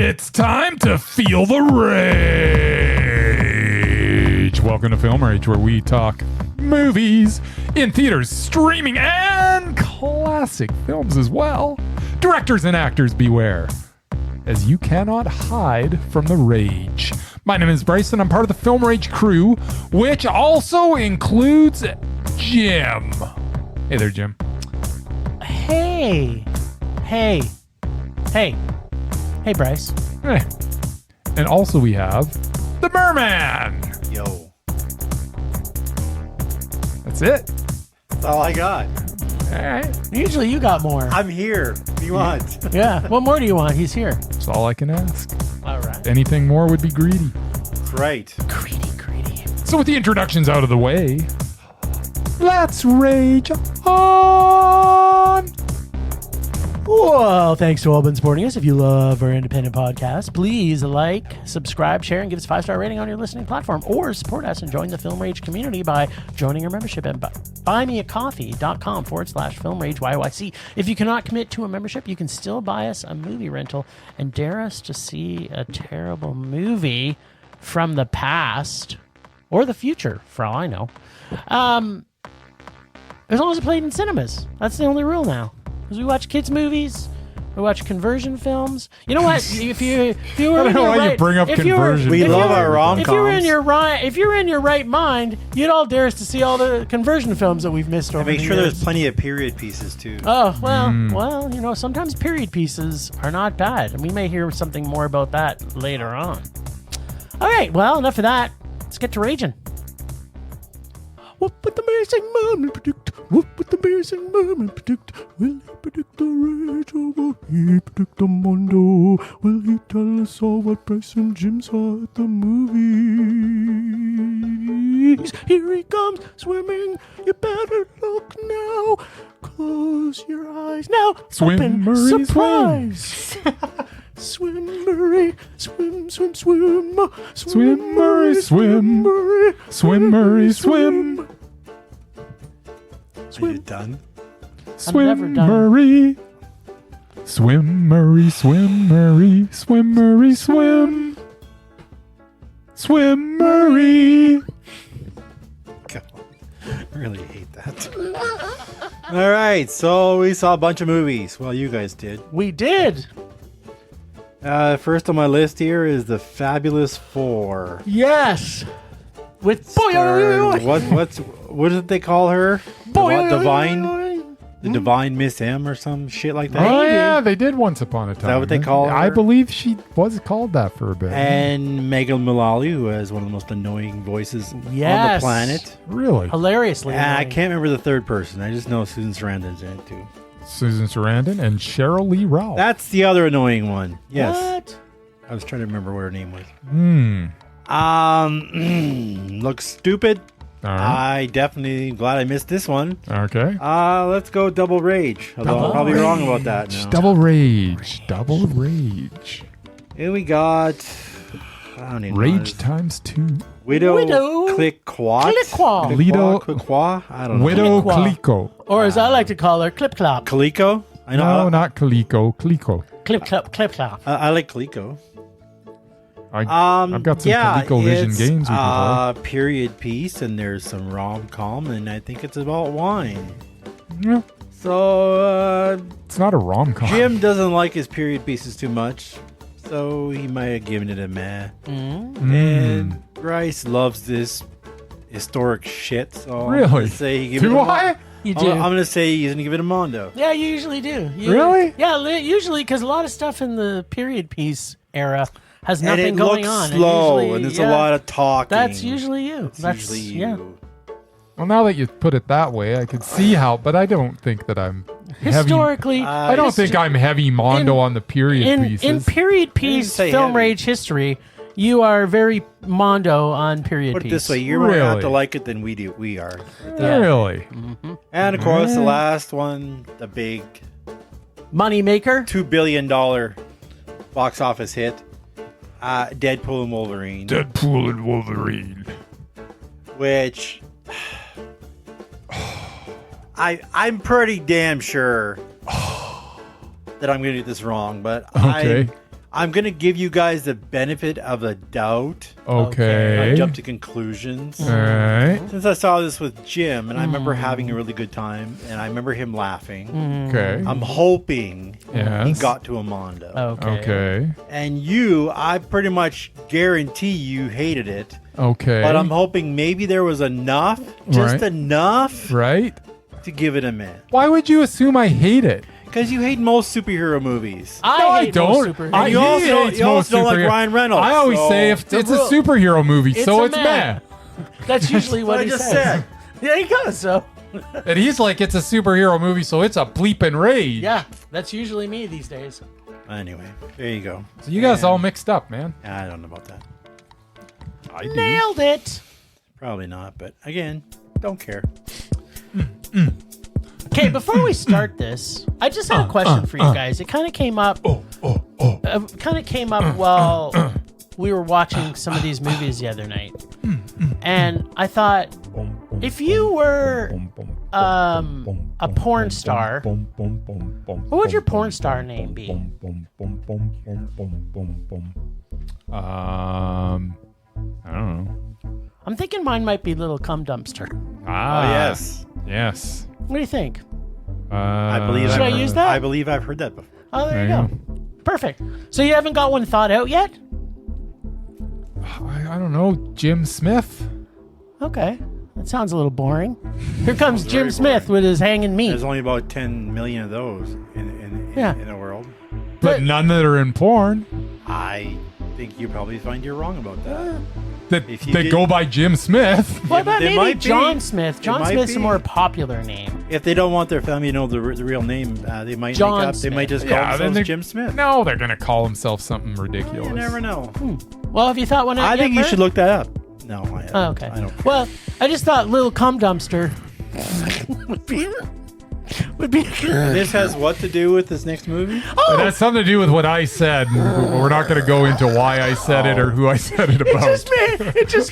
It's time to feel the rage. Welcome to Film Rage, where we talk movies in theaters, streaming, and classic films as well. Directors and actors beware, as you cannot hide from the rage. My name is Bryce, and I'm part of the Film Rage crew, which also includes Jim. Hey there, Jim. Hey, Bryce. Hey. And also we have the Murman. Yo. That's it. That's all I got. All right. Usually you got more. I'm here. What do you want? Yeah. What more do you want? He's here. That's all I can ask. All right. Anything more would be greedy. That's right. Greedy. So with the introductions out of the way, let's rage on. Well, thanks to all been supporting us. If you love our independent podcast, please like, subscribe, share, and give us a 5-star rating on your listening platform, or support us and join the Film Rage community by joining our membership at buymeacoffee.com/filmrageYYC. If you cannot commit to a membership, you can still buy us a movie rental and dare us to see a terrible movie from the past or the future, for all I know. As long as it played in cinemas. That's the only rule now. Because we watch kids' movies, we watch conversion films. You know what? If you were I don't know why you bring up conversion. We love our rom-coms. If you're in your right mind, you'd all dare us to see all the conversion films that we've missed over And make the sure years. there's plenty of period pieces too. Oh, well, you know, sometimes period pieces are not bad. And we may hear something more about that later on. All right, well, enough of that. Let's get to raging. What would the amazing Murman predict? What would the amazing Murman predict? Will he predict the rage or will he predict the mondo? Will he tell us all what Bryce and Jim saw at the movies? Here he comes, swimming. You better look now. Close your eyes now. Swim, Open, Murray, surprise. Swim, Murray, swim. Swim, Murray, swim. Murray. Swim, Murray, swim. Are you done? never Swim, done. Murray. Swim, Murray, swim, Murray. Swim, Murray, swim. Swim, Murray. God, I really hate that. All right, so we saw a bunch of movies. Well, you guys did. We did. First on my list here is The Fabulous Four. Yes. With Starring- what did they call her? The Divine Miss M or some shit like that. Oh, yeah, they did once upon a time. that what they call I her? believe she was called that for a bit. And Megan Mullally, who has one of the most annoying voices on the Yes. planet. Really? Hilariously. And I annoying. can't remember the third person. I just know Susan Sarandon's in it too. Susan Sarandon and Cheryl Lee Ralph. That's the other annoying one. Yes. What? I was trying to remember what her name was. Hmm. Looks stupid. All right. I definitely glad I missed this one. Okay. Let's go Double Rage. Although Double I'll probably be wrong about that now. Double rage. Double rage. Here we got I don't even know. Rage times 2. Widow Clicquot. Clicquot. Clicquot. I don't know. Widow Clicquot. Clicquot. Or as I like to call her, Clip Clop. Clicquot? I know. No, not Clicquot. Clicquot. Clip Clop. I like Clicquot. I've got some ColecoVision it's games we can period piece, and there's some rom-com, and I think it's about wine. play. Yeah, So, it's not a rom-com. Jim doesn't like his period pieces too much, so he might have given it a meh. And Bryce loves this historic shit, so I'm Really? gonna say he give Do it a I? You I'm do. gonna say he's gonna give it a mondo. Yeah, you usually do. Really? Yeah, usually because a lot of stuff in the period piece era has And nothing it going looks on. slow, usually- and there's yeah, a lot of talking. That's usually you. It's That's usually yeah. you. Well, now that you put it that way, I could see how, but I don't think that I'm heavy. Historically, I don't think I'm heavy mondo on the period pieces. in period piece say film heavy. rage history, you are very mondo on period Put it piece. this way, you're more apt Really? to like it than we are. Really? And of course, the last one, the big Money maker. $2 billion box office hit, Deadpool and Wolverine. Deadpool and Wolverine. Which I'm pretty damn sure that I'm gonna get this wrong, but Okay. I'm going to give you guys the benefit of the doubt. Okay. I jump to conclusions. All right. Since I saw this with Jim, and I remember having a really good time, and I remember him laughing. Okay. I'm hoping he Yes. got to Amanda. Okay. And you, I pretty much guarantee you hated it. Okay. But I'm hoping maybe there was enough, just Right. enough, Right? to give it a man. Why would you assume I hate it? Because you hate most superhero movies. I hate don't. most superheroes. You also don't like superhero- Ryan Reynolds. I always so say if it's a rule. superhero movie, It's so a it's man. meh. That's usually what I he just says. said. There you go. So And he's like, it's a superhero movie, so it's a bleeping rage. yeah, that's usually me these days. Anyway, there you go. So you guys all mixed up, man. I don't know about that. I do. Nailed it. Probably not, but again, don't care. Okay, before we start this, I just had a question for you guys. It kind of came up. Kind of came up while we were watching some of these movies the other night, and I thought, if you were a porn star, what would your porn star name be? I don't know. I'm thinking mine might be Little Cum Dumpster. Ah, Oh, yes. Yes. What do you think? I believe Should I use that? I believe I've heard that before. Oh, there you There go. you Perfect. So you haven't got one thought out yet? I don't know. Jim Smith? Okay. That sounds a little boring. Here comes Jim very Smith with his hanging meat. There's only about 10 million of those in the world. But none that are in porn. I think you probably find you're wrong about that. That If you they did- go by Jim Smith. What about They maybe might be. John Smith? It John might Smith's a be. more popular name. If they don't want their family to know the real name, they might John make up. They might Smith. just call then themselves they- Jim Smith. No, they're gonna call themselves something ridiculous. You never know. Well, have you thought one out I yet, think you Mert? should look that up. No, I haven't. Oh, okay. I don't care. Well, I just thought Little Cum Dumpster would be This has what to do with this next movie? It has something to do with what I said. We're not going to go into why I said it or who I said it about. It just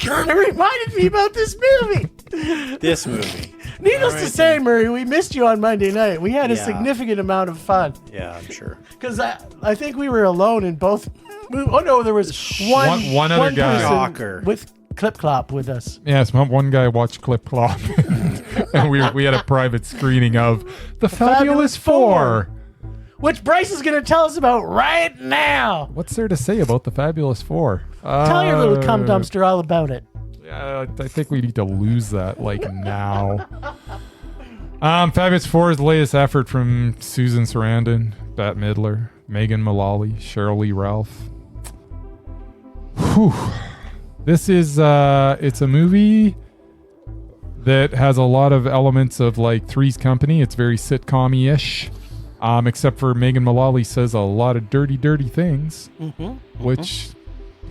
kind of reminded me about this movie. This movie. Needless All to right, say, then. Murray, we missed you on Monday night. We had a Yeah. significant amount of fun Yeah, I'm sure. because I think we were alone in both. Oh no, there was one other guy. person Shocker. with Clip Clop with us. Yes, one guy watched Clicquot, and we had a private screening of The Fabulous Four. Which Bryce is going to tell us about right now. What's there to say about The Fabulous Four? Tell your little cum dumpster all about it. I think we need to lose that now. Fabulous Four is the latest effort from Susan Sarandon, Bette Midler, Megan Mullally, Cheryl Lee Ralph. Whew. This is it's a movie that has a lot of elements of like Three's Company. It's very sitcom-ish. Except for Megan Mullally says a lot of dirty things, which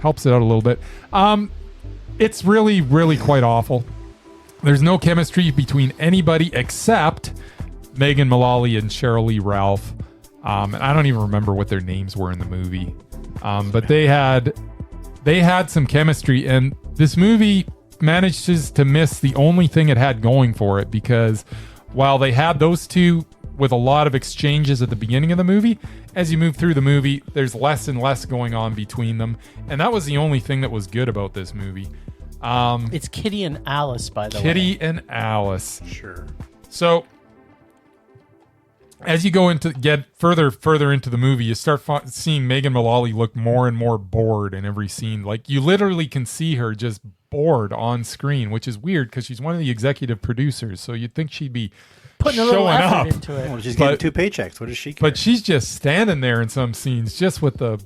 helps it out a little bit. It's really, really quite awful. There's no chemistry between anybody except Megan Mullally and Cheryl Lee Ralph. And I don't even remember what their names were in the movie. But they had some chemistry, and this movie manages to miss the only thing it had going for it, because while they had those two with a lot of exchanges at the beginning of the movie, as you move through the movie, there's less and less going on between them. And that was the only thing that was good about this movie. It's Kitty and Alice, by the way. Kitty and Alice. Sure. So as you go into get further into the movie, you start seeing Megan Mullally look more and more bored in every scene. Like, you literally can see her just bored on screen, which is weird because she's one of the executive producers. So you'd think she'd be Putting a little showing effort up. into it. Well, she's But- getting 2 paychecks. What does she care? But she's just standing there in some scenes, just with the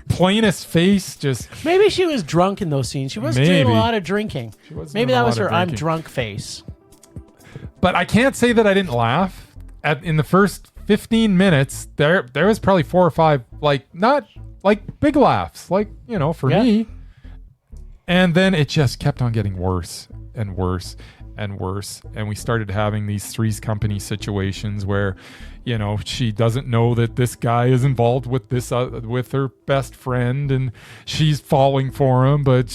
plainest face. Just Maybe she was drunk in those scenes. She was doing Maybe. a lot of drinking. was Maybe doing a that was lot her of I'm drinking. drunk face. But I can't say that I didn't laugh. In the first 15 minutes, there was probably 4 or 5, like, not like big laughs, like, for Yeah. me. And then it just kept on getting worse and worse and worse. And we started having these Three's Company situations where, she doesn't know that this guy is involved with this, with her best friend, and she's falling for him, but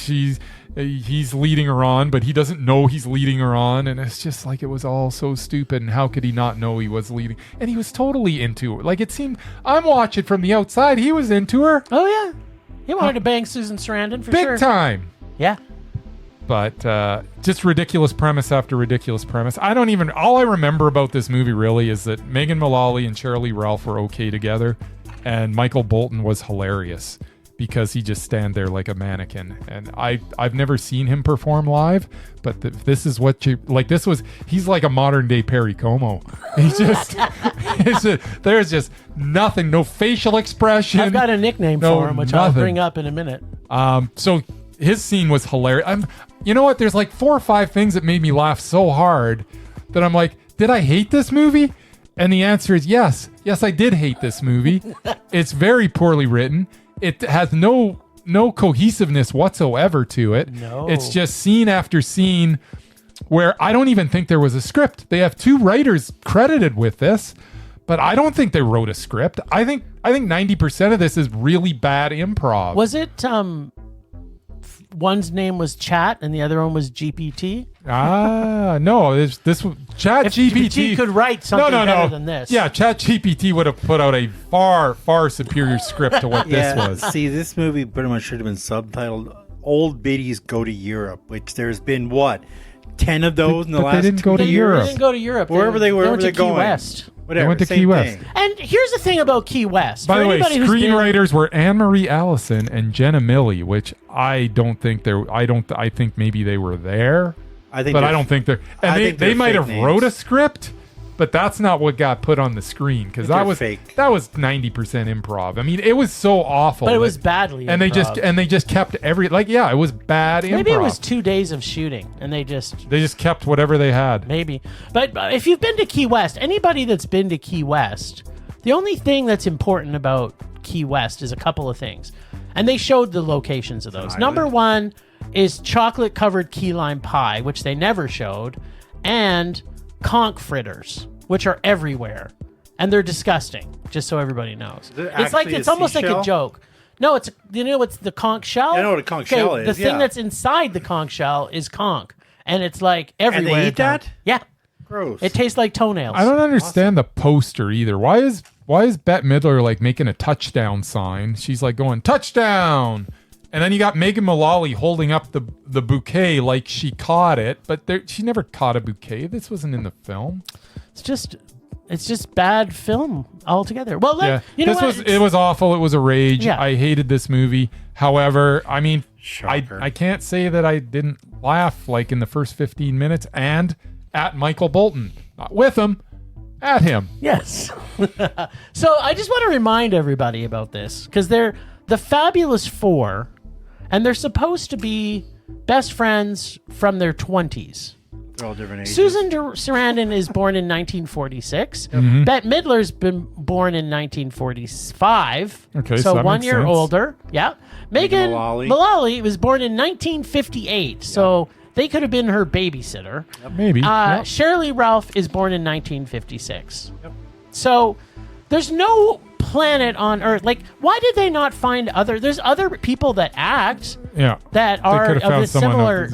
he's leading her on, but he doesn't know he's leading her on, and it's just like it was all so stupid. And how could he not know he was leading? And he was totally into it. Like it seemed, I'm watching from the outside. He was into her. Oh yeah, he wanted to bang Susan Sarandon for sure. Big time. Yeah. But just ridiculous premise after ridiculous premise. All I remember about this movie really is that Megan Mullally and Shirley Ralph were okay together, and Michael Bolton was hilarious because he just stand there like a mannequin. And I've never seen him perform live, but this is what he's like a modern day Perry Como. He's there's just nothing, no facial expression. I've got a nickname for him, which I'll bring up in a minute. So his scene was hilarious. You know what? There's like 4 or 5 things that made me laugh so hard that I'm like, did I hate this movie? And the answer is yes. Yes, I did hate this movie. It's very poorly written. It has no cohesiveness whatsoever to it. No. It's just scene after scene where I don't even think there was a script. They have 2 writers credited with this, but I don't think they wrote a script. I think 90% of this is really bad improv. Was it one's name was Chat and the other one was GPT? No, this Chat GPT. GPT could write something better than this. Yeah, Chat GPT would have put out a far, far superior script to what this was. See, this movie pretty much should have been subtitled "Old Biddies Go to Europe," which there's been 10 of those in the last 2 years. They didn't go to Europe. They didn't go to Europe. Wherever they were, went to going. Key West. Whatever, they went to same Key West. thing. And here's the thing about Key West. By the way, anybody who's screenwriters were Anne-Marie Allison and Jenna Milley, which I don't think I think maybe they were there. I don't think they're. And they might have wrote a script, but that's not what got put on the screen because that was fake. That was 90% improv. I mean, it was so awful. But it was badly. And improv. they just kept it was bad improv. Maybe it was 2 days of shooting, and they just kept whatever they had. Maybe. But if you've been to Key West, anybody that's been to Key West, the only thing that's important about Key West is a couple of things. And they showed the locations of those. Number 1 is chocolate-covered key lime pie, which they never showed, and conch fritters, which are everywhere. And they're disgusting, just so everybody knows. It's almost like a joke. No, it's the conch shell? I know what a conch shell is. The thing that's inside the conch shell is conch. And it's like everywhere. And they eat that? Yeah. Gross. It tastes like toenails. I don't understand the poster either. Why is Bette Midler like making a touchdown sign? She's like going touchdown, and then you got Megan Mullally holding up the bouquet like she caught it, but she never caught a bouquet. This wasn't in the film. It's just bad film altogether. Well, it was awful. It was a rage. Yeah. I hated this movie. However, I mean, I can't say that I didn't laugh like in the first 15 minutes and at Michael Bolton. Not with him, at him. Yes. So I just want to remind everybody about this because they're the Fabulous Four, and they're supposed to be best friends from their 20s. They're all different ages. Susan Sarandon is born in 1946. Mm-hmm. Bette Midler's been born in 1945. Okay, so 1 year older. Yeah. Megan Mullally was born in 1958. So they could have been her babysitter. Yep. Maybe. Shirley Ralph is born in 1956. Yep. So there's no planet on Earth. Like, why did they not find there's other people that act that are of a similar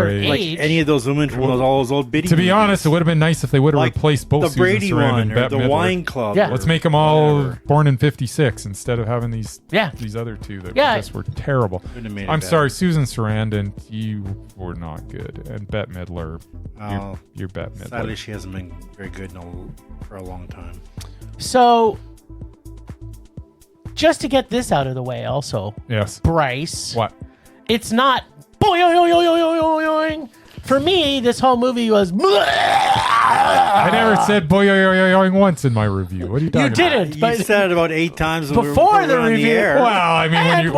age. Like any of those women from all those old biddies. To be honest, it would have been nice if they would have replaced both the Brady Susan Sarandon one and or Bette the Midler. Wine Club. Yeah. Let's make them all born in 56 instead of having these other two that just were terrible. I'm sorry, Susan Sarandon, you were not good. And Bette Midler, you're Bette Midler. Sadly, she hasn't been very good for a long time. So, just to get this out of the way also. Yes. Bryce. What? It's not boing. For me, this whole movie was I never said boing once in my review. What are you talking about? You didn't. You said it about 8 times before the review. Well, I mean,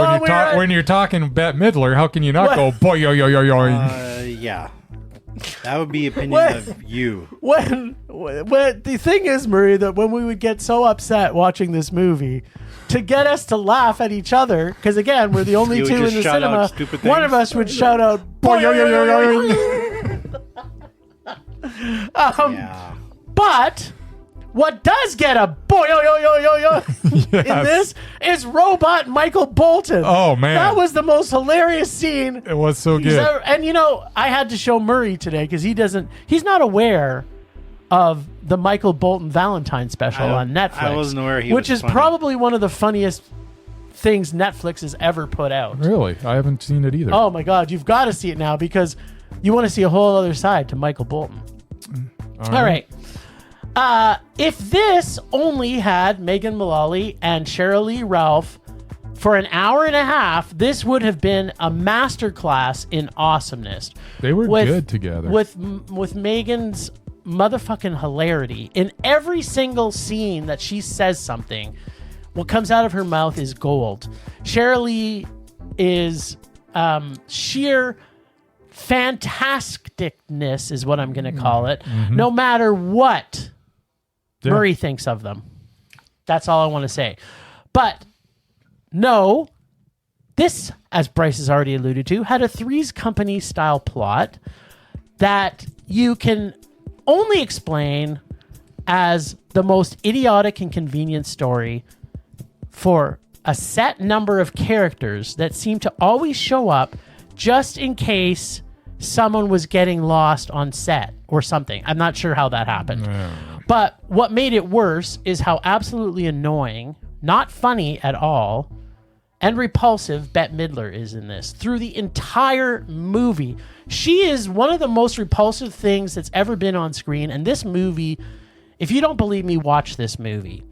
when you're talking Bette Midler, how can you not go boing? Yeah. That would be opinion of you. When the thing is, Murray, that when we would get so upset watching this movie, to get us to laugh at each other, because again, we're the only two in the cinema, one of us would shout out, boing. But What does get a boy in this is robot Michael Bolton. Oh, man. That was the most hilarious scene. It was so He's good. ever- and I had to show Murray today because he's not aware of the Michael Bolton Valentine special on Netflix. I wasn't aware which is funny. probably one of the funniest things Netflix has ever put out. Really? I haven't seen it either. Oh my God, you've got to see it now because you want to see a whole other side to Michael Bolton. All right. If this only had Megan Mullally and Sheryl Lee Ralph for an hour and a half, this would have been a masterclass in awesomeness. They were good together. With Megan's motherfucking hilarity. In every single scene that she says something, what comes out of her mouth is gold. Sheryl Lee is sheer fantasticness is what I'm going to call it. Mm-hmm. No matter what Yeah. Murray thinks of them. That's all I want to say. But no, this, as Bryce has already alluded to, had a Three's Company style plot that you can only explain as the most idiotic and convenient story for a set number of characters that seem to always show up just in case someone was getting lost on set or something. I'm not sure how that happened. But what made it worse is how absolutely annoying, not funny at all, and repulsive Bette Midler is in this. Through the entire movie, she is one of the most repulsive things that's ever been on screen. And this movie, if you don't believe me, watch this movie.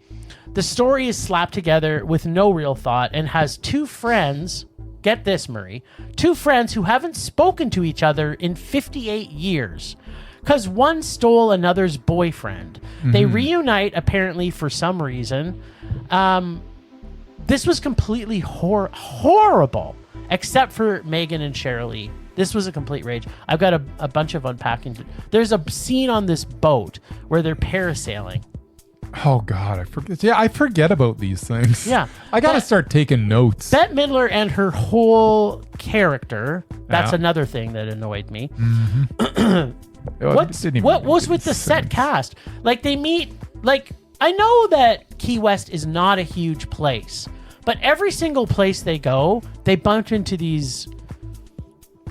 The story is slapped together with no real thought and has two friends, get this, Murray, two friends who haven't spoken to each other in 58 years. Because one stole another's boyfriend. They reunite, apparently, for some reason. This was completely horrible, except for Megan and Sheryl Lee. This was a complete rage. I've got a bunch of unpacking. There's a scene on this boat where they're parasailing. Oh, God, I forget. Yeah, I forget about these things. Yeah. I got to start taking notes. Bette Midler and her whole character, that's Yeah. another thing that annoyed me. What What was with the set cast? Like, they meet, like, I know that Key West is not a huge place, but every single place they go, they bump into these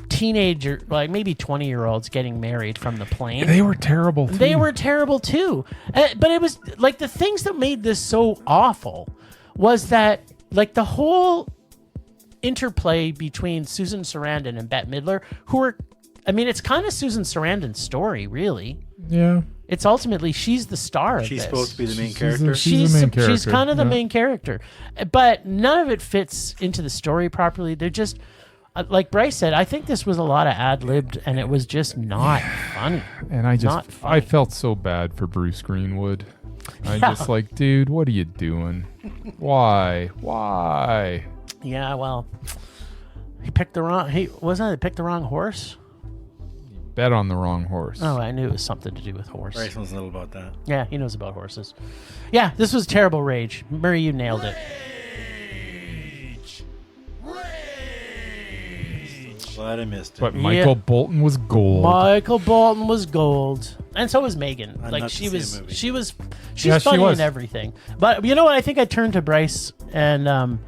teenager, like maybe 20-year-olds getting married from the plane. They were terrible, too. They were terrible too. But it was like the things that made this so awful was that like the whole interplay between Susan Sarandon and Bette Midler, who were, I mean, it's kind of Susan Sarandon's story, really. Yeah. It's ultimately she's the star of She's this. supposed to be the main She's character. she's the main character. She's kind of the Yeah. main character, but none of it fits into the story properly. They're just like Bryce said. I think this was a lot of ad-libbed, and it was just not funny. And I Not just, funny. I felt so bad for Bruce Greenwood. I just like, dude, what are you doing? Why? Yeah, well, he picked the wrong. He picked the wrong horse. Bet on the wrong horse. Oh, I knew it was something to do with horse. Bryce knows a little about that. Yeah, he knows about horses. Yeah, this was terrible rage. Murray, you nailed it. Glad I missed it. But Michael Bolton was gold. Michael Bolton was gold, and so was Megan. I'd Like not she to see was, a movie. she's Yeah, she funny was. in everything. But you know what? I think I turned to Bryce, and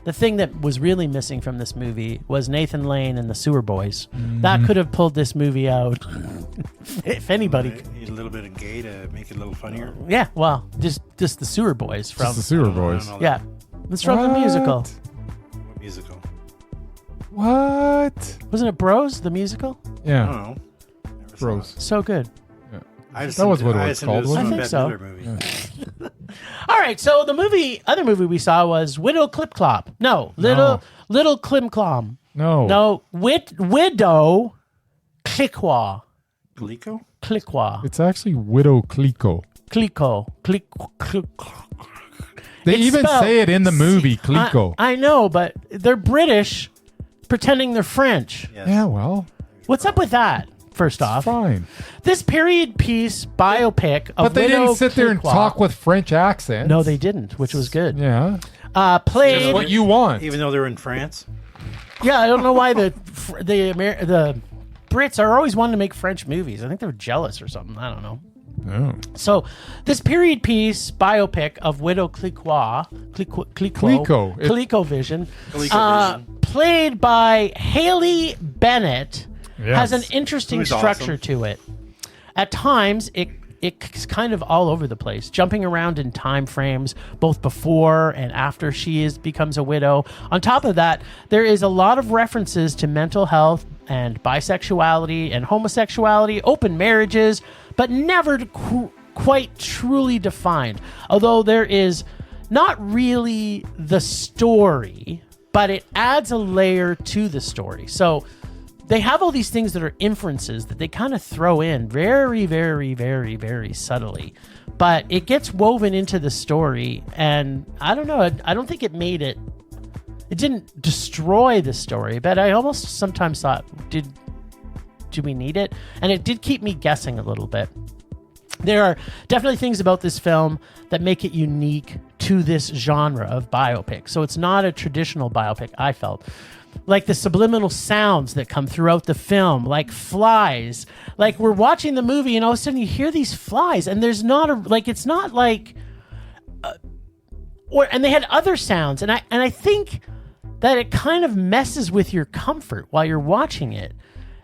the thing that was really missing from this movie was Nathan Lane and the Sewer Boys. That could have pulled this movie out. If anybody, Need a little bit of gay to make it a little funnier. yeah. Well, just the Sewer Boys from Just the Sewer I Boys. don't know yeah. It's from the musical. What musical? What? Wasn't it Bros, the musical? I don't Yeah. know. Never saw Bros. it. So good. I just That was what it I was assumed it called, wasn't it? I think some so. Bette Midler movie. All right, so the other movie we saw was Widow Clip-Clop. No, Little Klim-Clom. No. No, Widow Clicquot. Clicquot? Clicquot. It's actually Widow Clicquot. Clicquot. They It's even spelled- say it in the movie, Clicquot. I know, but they're British pretending they're French. Yes. Yeah, well, What's up with that, first off? fine. This period piece biopic of But they Widow didn't sit there and Clicquot- talk with French accents. No, they didn't, which was good. Yeah. Played... That's what you want. Even though they're in France? Yeah, I don't know why the Brits are always wanting to make French movies. I think they're jealous or something. I don't know. Oh. So, this period piece biopic of Widow Clicquot Vision, played by Haley Bennett, has an interesting structure to it. At times, it's kind of all over the place, jumping around in time frames, both before and after she becomes a widow. On top of that, there is a lot of references to mental health and bisexuality and homosexuality, open marriages, but never quite truly defined. Although there is not really the story, but it adds a layer to the story. So they have all these things that are inferences that they kind of throw in very, very, very, very subtly. But it gets woven into the story, and I don't know, I don't think it made it. It didn't destroy the story, but I almost sometimes thought, do we need it? And it did keep me guessing a little bit. There are definitely things about this film that make it unique to this genre of biopic. So it's not a traditional biopic, I felt. Like the subliminal sounds that come throughout the film, like flies. Like we're watching the movie and all of a sudden you hear these flies and there's not it's not like, and they had other sounds. And I think that it kind of messes with your comfort while you're watching it.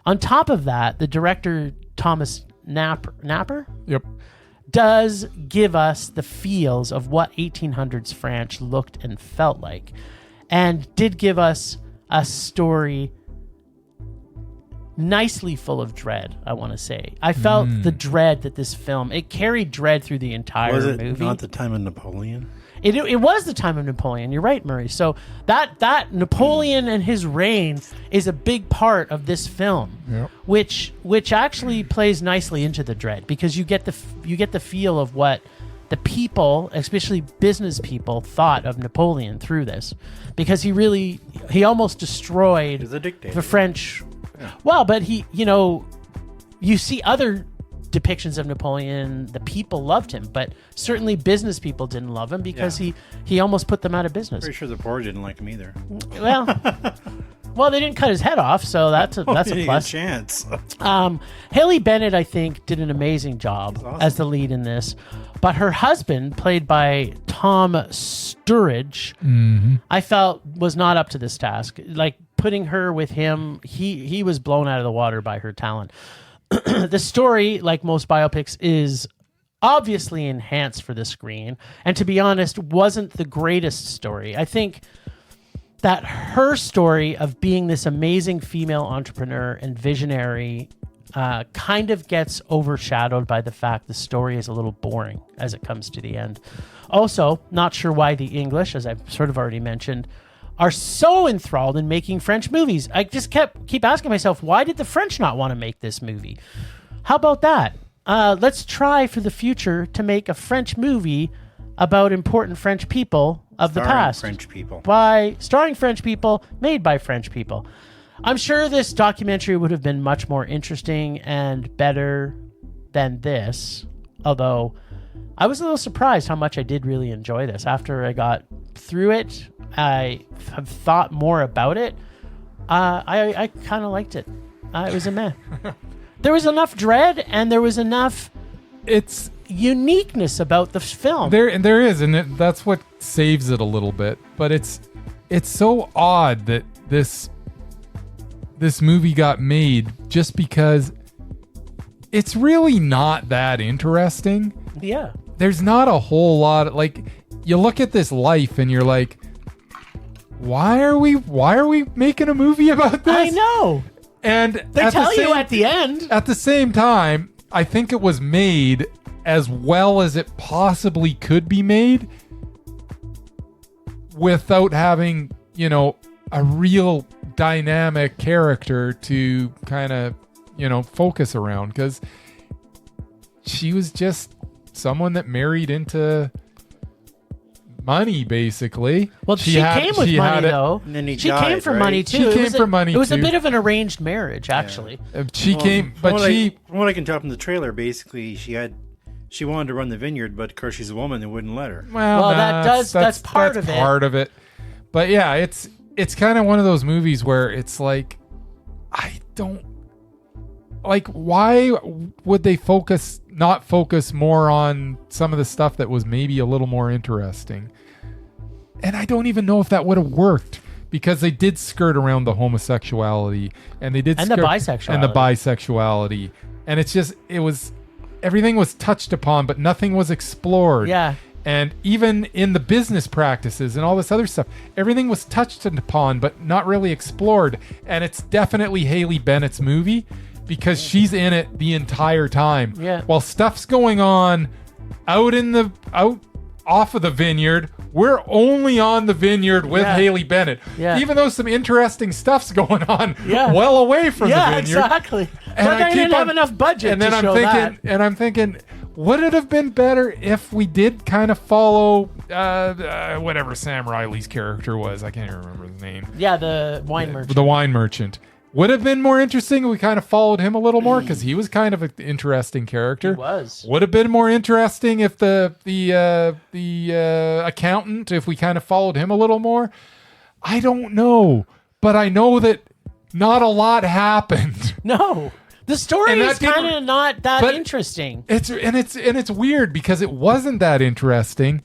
On top of that, the director, Thomas Napper? Yep. Does give us the feels of what 1800s France looked and felt like. And did give us a story nicely full of dread, I want to say. I felt the dread that this film, it carried dread through the entire movie. Was it not the time of Napoleon? It was the time of Napoleon. You're right, Murray. So that Napoleon and his reign is a big part of this film, which actually plays nicely into the dread, because you get the feel of what the people, especially business people, thought of Napoleon through this, because he almost destroyed the French. Yeah. Well, but you see other depictions of Napoleon, the people loved him, but certainly business people didn't love him because he almost put them out of business. Pretty sure the poor didn't like him either. Well, they didn't cut his head off, so that's a plus. Chance. Haley Bennett, I think, did an amazing job as the lead in this, but her husband, played by Tom Sturridge, I felt was not up to this task. Like putting her with him, he was blown out of the water by her talent. The story, like most biopics, is obviously enhanced for the screen, and to be honest, wasn't the greatest story. I think that her story of being this amazing female entrepreneur and visionary kind of gets overshadowed by the fact the story is a little boring as it comes to the end. Also, not sure why the English, as I've sort of already mentioned, are so enthralled in making French movies. I just keep asking myself, why did the French not want to make this movie? How about that? Let's try for the future to make a French movie about important French people of the past. Starring French people, made by French people. I'm sure this documentary would have been much more interesting and better than this, although I was a little surprised how much I did really enjoy this. After I got through it, I have thought more about it. I kind of liked it. It was a meh. There was enough dread and there was enough uniqueness about the film. There is, and that's what saves it a little bit. But it's so odd that this movie got made just because it's really not that interesting. Yeah. There's not a whole lot, like, you look at this life and you're like, why are we making a movie about this? I know. And they tell you at the end. At the same time, I think it was made as well as it possibly could be made without having, a real dynamic character to kind of, focus around, because she was just someone that married into money, basically. Well, she came with money, though. And then she came for money, too. It was a bit of an arranged marriage, actually. From what I can tell from the trailer, basically, she wanted to run the vineyard, but of course she's a woman and wouldn't let her. Well, that's part of it. But yeah, it's kind of one of those movies where it's like, I don't like, why would they focus not focus more on some of the stuff that was maybe a little more interesting. And I don't even know if that would have worked, because they did skirt around the homosexuality and they did And the bisexuality. And it's just, everything was touched upon, but nothing was explored. Yeah. And even in the business practices and all this other stuff, everything was touched upon, but not really explored. And it's definitely Haley Bennett's movie, because she's in it the entire time. Yeah. While stuff's going on out off of the vineyard, we're only on the vineyard with Haley Bennett. Yeah. Even though some interesting stuff's going on well away from the vineyard. Yeah, exactly. And I didn't have enough budget and then to I'm show thinking, that. And I'm thinking, would it have been better if we did kind of follow whatever Sam Riley's character was? I can't even remember his name. Yeah, the wine merchant. The wine merchant. Would have been more interesting if we kind of followed him a little more, because he was kind of an interesting character. He was. Would have been more interesting if the accountant, if we kind of followed him a little more. I don't know, but I know that not a lot happened. No. The story And is that didn't- kind of not that but interesting. It's weird, because it wasn't that interesting.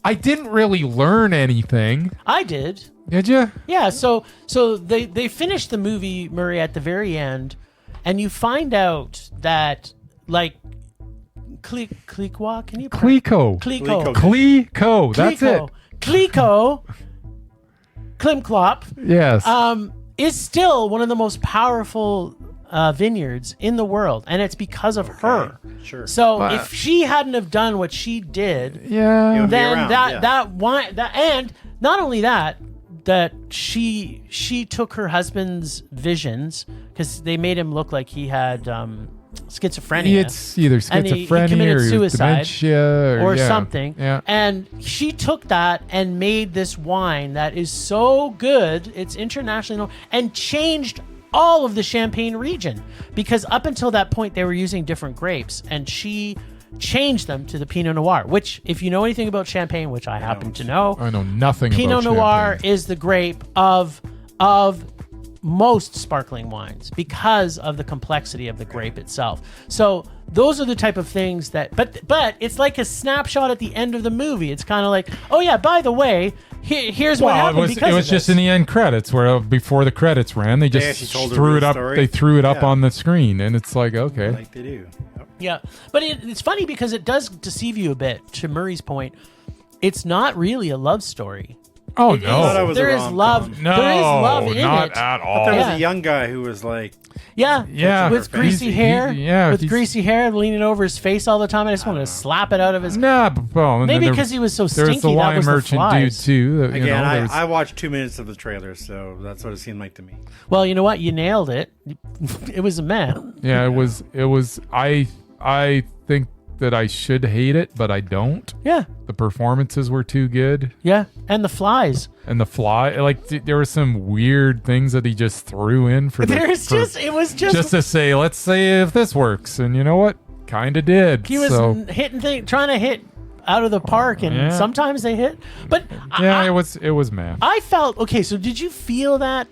I didn't really learn anything. I did. Did you? Yeah, so they finished the movie, Murray, at the very end, and you find out that, like, Clicquot, can you Clicquot. Clicquot. Clicquot. That's it. Clicquot. Klimklop. Yes. Is still one of the most powerful vineyards in the world, and it's because of her. Sure. So But- if she hadn't have done what she did, yeah. Be then around, that wine, and not only that she took her husband's visions, because they made him look like he had schizophrenia. It's either And he schizophrenia committed or suicide dementia or yeah. something. Yeah. And she took that and made this wine that is so good, it's internationally known, and changed all of the Champagne region, because up until that point they were using different grapes, and she changed them to the Pinot Noir, which, if you know anything about Champagne, which I happen to know, I know nothing Pinot about Noir champagne. is the grape of most sparkling wines, because of the complexity of the grape itself. So those are the type of things that, but it's like a snapshot at the end of the movie. It's kind of like, oh yeah, by the way, here's what happened because it was of just this. in the end credits, where before the credits ran, they just actually told a threw real it up. story? They threw it up Yeah. on the screen, and it's like, okay, Like they do. Yep. Yeah, but it's funny because it does deceive you a bit. To Murray's point, it's not really a love story. oh thought I no, was There a is rom-com. love. no, there is love in not it. at all. There was Yeah. a young guy who was like, Yeah, Yeah, with He's- greasy hair. with he's- greasy hair leaning over his face all the time. I just wanted to slap it out of his. Nah, but, well, and Maybe then because he was so there was stinky. the That wine was the merchant dude flies. too. That, again, there was- I watched 2 minutes of the trailer, so that's what it seemed like to me. Well, you know what? You nailed it. It was a man. yeah, it was. I think that I should hate it, but I don't. Yeah, The performances were too good. yeah, and the flies. And the fly, like there were some weird things that he just threw in for the, There's for- just it was just to say, let's say if this works, and you know what, kind of did. he was so hitting trying to hit out of the park, and Yeah. sometimes they hit. But yeah, it was man. I felt okay. So did you feel that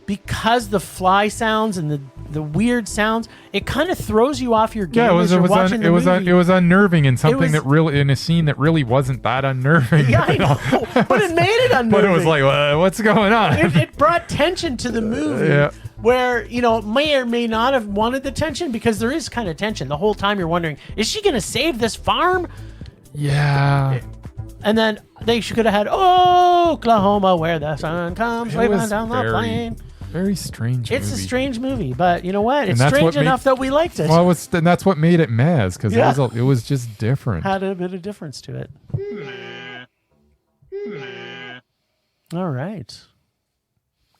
because the fly sounds and the weird sounds, it kind of throws you off your game Yeah, as you're watching the movie? it was unnerving in something was- that really in a scene that really wasn't that unnerving. Yeah, I know, but it made it unnerving. But it was like, what's going on? it brought tension to the movie. Yeah. Where, may or may not have wanted the tension, because there is kind of tension. The whole time you're wondering, is she going to save this farm? Yeah, And then they could have had, Oklahoma, where the sun comes, It waving was down the plain. very strange. It's a movie. strange movie, but you know what? It's that's what strange made- enough that we liked it. Well, and that's what made it Maz, because Yeah. it was just different. Had a bit of difference to it. All right.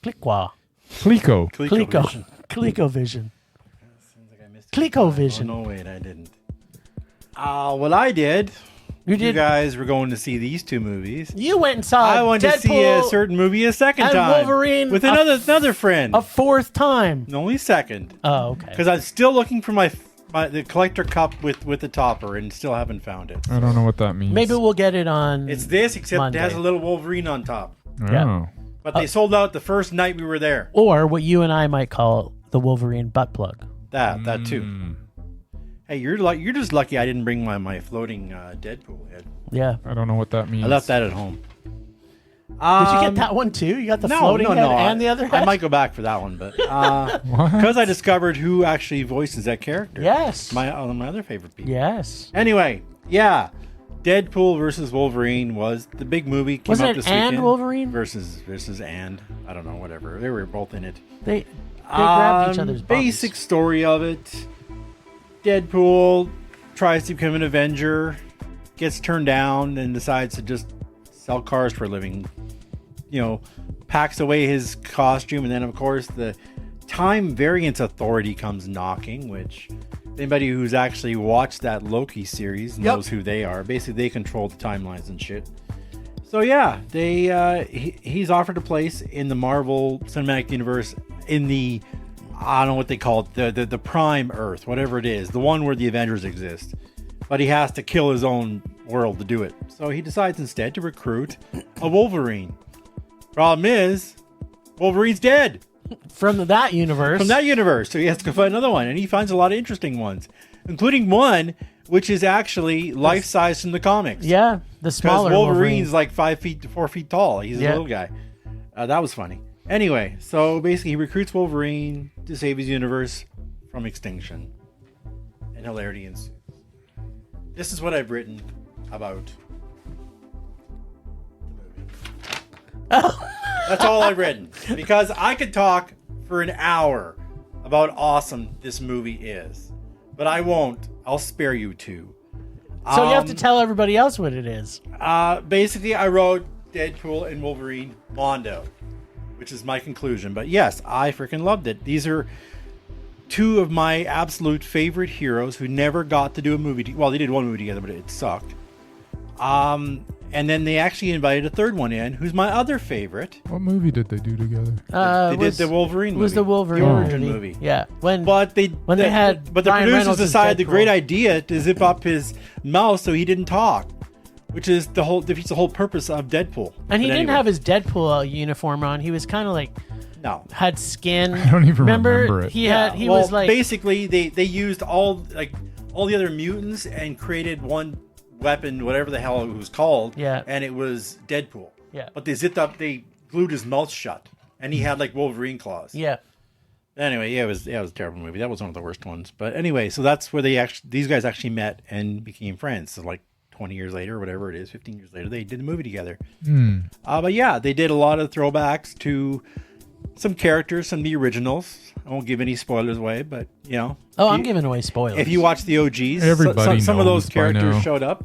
Clicquot. Clicquot. ColecoVision. ColecoVision. Sounds like I missed it. ColecoVision. Oh, no, wait, I didn't. What I did, You you did. guys were going to see these two movies. You went and saw I went Deadpool to see a certain movie a second and time. Wolverine with a another friend. a fourth time. Only second. Oh, okay. Because I'm still looking for the collector cup with the topper and still haven't found it. I don't know what that means. Maybe we'll get it on. It's this, except Monday. it has a little Wolverine on top. Oh. Yeah. But they sold out the first night we were there. Or what you and I might call the Wolverine butt plug. That too. Hey, you're just lucky I didn't bring my floating Deadpool head. Yeah. I don't know what that means. I left that at home. Did you get that one too? You got the floating head and the other head? I might go back for that one, but What? because I discovered who actually voices that character. Yes. My other favorite people. Yes. Anyway, yeah, Deadpool versus Wolverine was the big movie. Came Wasn't out it this and weekend. Wolverine? versus and I don't know, whatever. They were both in it. They grabbed each other's bums. Basic story of it. Deadpool tries to become an Avenger, gets turned down, and decides to just sell cars for a living. You know, packs away his costume, and then of course the Time Variance Authority comes knocking, which anybody who's actually watched that Loki series knows who they are. Basically, they control the timelines and shit. So yeah, he's offered a place in the Marvel Cinematic Universe in the, I don't know what they call it, the Prime Earth, whatever it is, the one where the Avengers exist. But he has to kill his own world to do it. So he decides instead to recruit a Wolverine. Problem is, Wolverine's dead. From that universe. From that universe. So he has to go find another one. And he finds a lot of interesting ones, including one which is actually life-size from the comics. Yeah, the smaller Because Wolverine's like 5 feet to 4 feet tall. He's a Yeah. little guy. That was funny. Anyway, so basically he recruits Wolverine to save his universe from extinction. And hilarity ensues. This is what I've written about the movie. That's all I've written. Because I could talk for an hour about awesome this movie is. But I won't. I'll spare you two. So you have to tell everybody else what it is. Basically, I wrote Deadpool and Wolverine Mondo, which is my conclusion. But yes, I freaking loved it. These are two of my absolute favorite heroes who never got to do a movie. Well, they did one movie together, but it sucked. And then they actually invited a third one in, who's my other favorite. What movie did they do together? They did the Wolverine movie. It was the Wolverine the origin movie. Yeah. But the had producers Reynolds as decided the Deadpool. great idea to zip up his mouth so he didn't talk, which is defeats the whole purpose of Deadpool. And he But didn't anyway, have his Deadpool uniform on. He was kind of like no. had skin. I don't even remember it. He Yeah, had. He well, was like basically they used all the other mutants and created one weapon, whatever the hell it was called. Yeah. And it was Deadpool. Yeah. But they glued his mouth shut, and he had like Wolverine claws. yeah. Anyway, it was a terrible movie. That was one of the worst ones. But anyway, so that's where these guys actually met and became friends. So like 20 years later, whatever it is, 15 years later, they did the movie together. But yeah, they did a lot of throwbacks to some characters, some of the originals. I won't give any spoilers away, but you know. Oh, I'm giving away spoilers. If you watch the OGs, Everybody some of those knows by now. characters showed up.